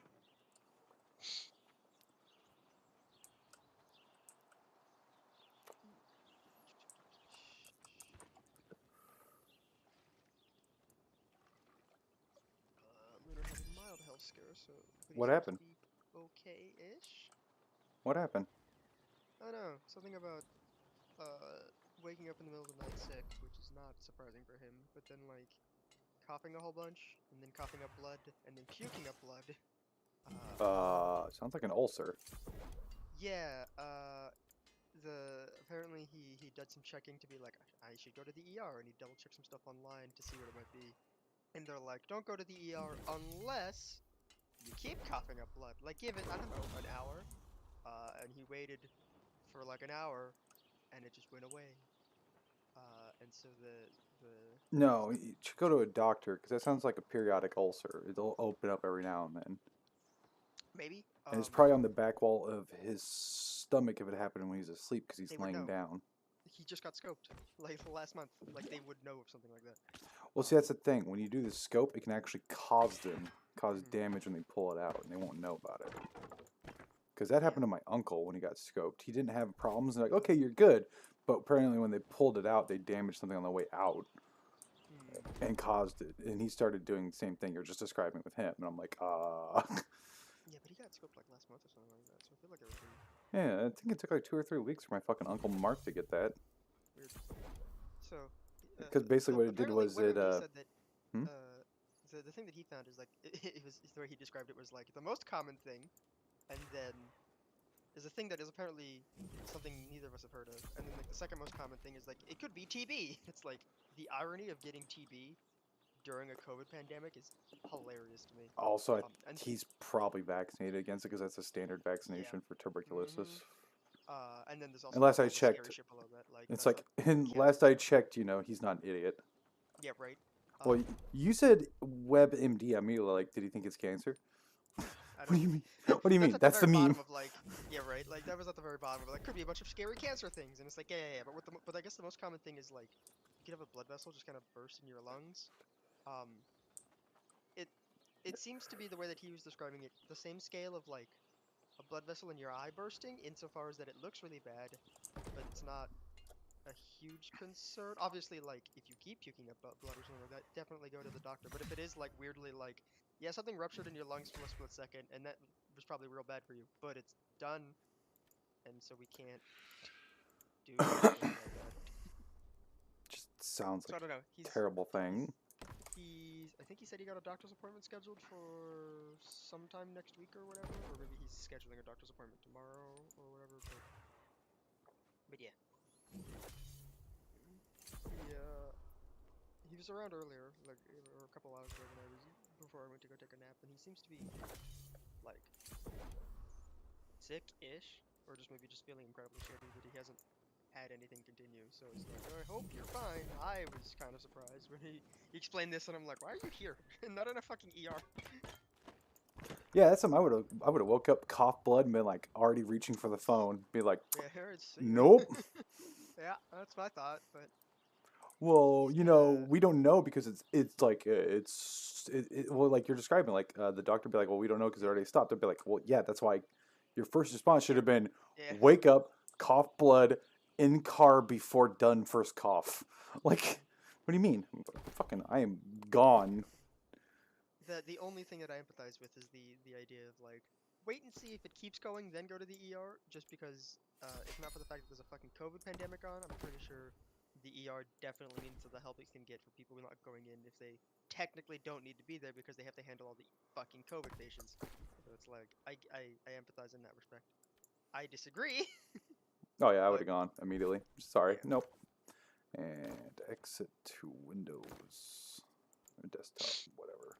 Lunar had a mild health scare, so but he What seems happened? to be okay-ish. What happened? I don't know, something about waking up in the middle of the night sick, which is not surprising for him, but then like coughing a whole bunch, and then coughing up blood, and then puking up blood. Sounds like an ulcer. Yeah, apparently he did some checking to be like, I should go to the ER, and he double checked some stuff online to see what it might be. And they're like, don't go to the ER unless you keep coughing up blood. Like, give it, I don't know, an hour. And he waited for like an hour, and it just went away. And so No, you should go to a doctor, because that sounds like a periodic ulcer. It'll open up every now and then. maybe. And it's probably on the back wall of his stomach if it happened when he's asleep, because he's They would laying know. down. He just got scoped like last month. Like they would know of something like that. Well, see, that's the thing. When you do the scope, it can actually cause damage when they pull it out, and they won't know about it. Because that happened to my uncle when he got scoped. He didn't have problems. They're like, okay, you're good. But apparently when they pulled it out, they damaged something on the way out and caused it. And he started doing the same thing you're just describing with him. And I'm like, Yeah, but he got scoped like last month or something like that. So I feel like everything Yeah, I think it took like 2 or 3 weeks for my fucking Uncle Mark to get that. weird. So. Because basically what it did was he it, said that, hmm? the thing that he found is like it was the way he described it was like the most common thing, and then there's a thing that is apparently something neither of us have heard of, and then like the second most common thing is like it could be TB. It's like the irony of getting TB during a COVID pandemic is hilarious to me. Also, And he's probably vaccinated against it because that's a standard vaccination for tuberculosis. And then there's also And last all I the scary checked, shit below that, like it's like, and cancer. last I checked, you know, he's not an idiot. Yeah, right. Well, you said WebMD. I'm immediately like, did he think it's cancer? What do you mean? What do you mean? That's the meme. Of like, yeah, right. Like that was at the very bottom of like could be a bunch of scary cancer things, and it's like yeah. But I guess the most common thing is like you could have a blood vessel just kind of burst in your lungs. It seems to be the way that he was describing it, the same scale of like a blood vessel in your eye bursting, insofar as that it looks really bad, but it's not a huge concern. Obviously, like, if you keep puking up blood or something like that, definitely go to the doctor. But if it is, like, weirdly, like, yeah, something ruptured in your lungs for a split second, and that was probably real bad for you, but it's done, and so we can't do anything about that. Just sounds So I like don't know. a terrible thing. I think he said he got a doctor's appointment scheduled for sometime next week or whatever, or maybe he's scheduling a doctor's appointment tomorrow or whatever. But yeah. He was around earlier, like, or a couple hours ago before I went to go take a nap, and he seems to be like sick-ish, or just maybe just feeling incredibly shitty, but he hasn't had anything continue. So it's like, I hope you're fine. I was kind of surprised when he explained this, and I'm like, why are you here? Not in a fucking ER. Yeah, that's something I would have woke up, cough blood, and been like already reaching for the phone. Be like, Yeah, here it's nope. Yeah, that's my thought, but Well, he's you been know, we don't know because it's like well, like you're describing, like the doctor be like, well, we don't know because it already stopped. They'd be like, well, yeah, that's why your first response should have been, yeah. wake up, cough blood, in car before done first cough. Like, what do you mean? Fucking, I am gone. The only thing that I empathize with is the idea of like wait and see if it keeps going, then go to the ER. Just because if not for the fact that there's a fucking COVID pandemic on, I'm pretty sure the ER definitely needs the help it can get for people not going in if they technically don't need to be there because they have to handle all the fucking COVID patients. So it's like I empathize in that respect. I disagree. Oh yeah, I would But have gone immediately. Sorry, yeah. nope. And exit to Windows, or desktop, whatever.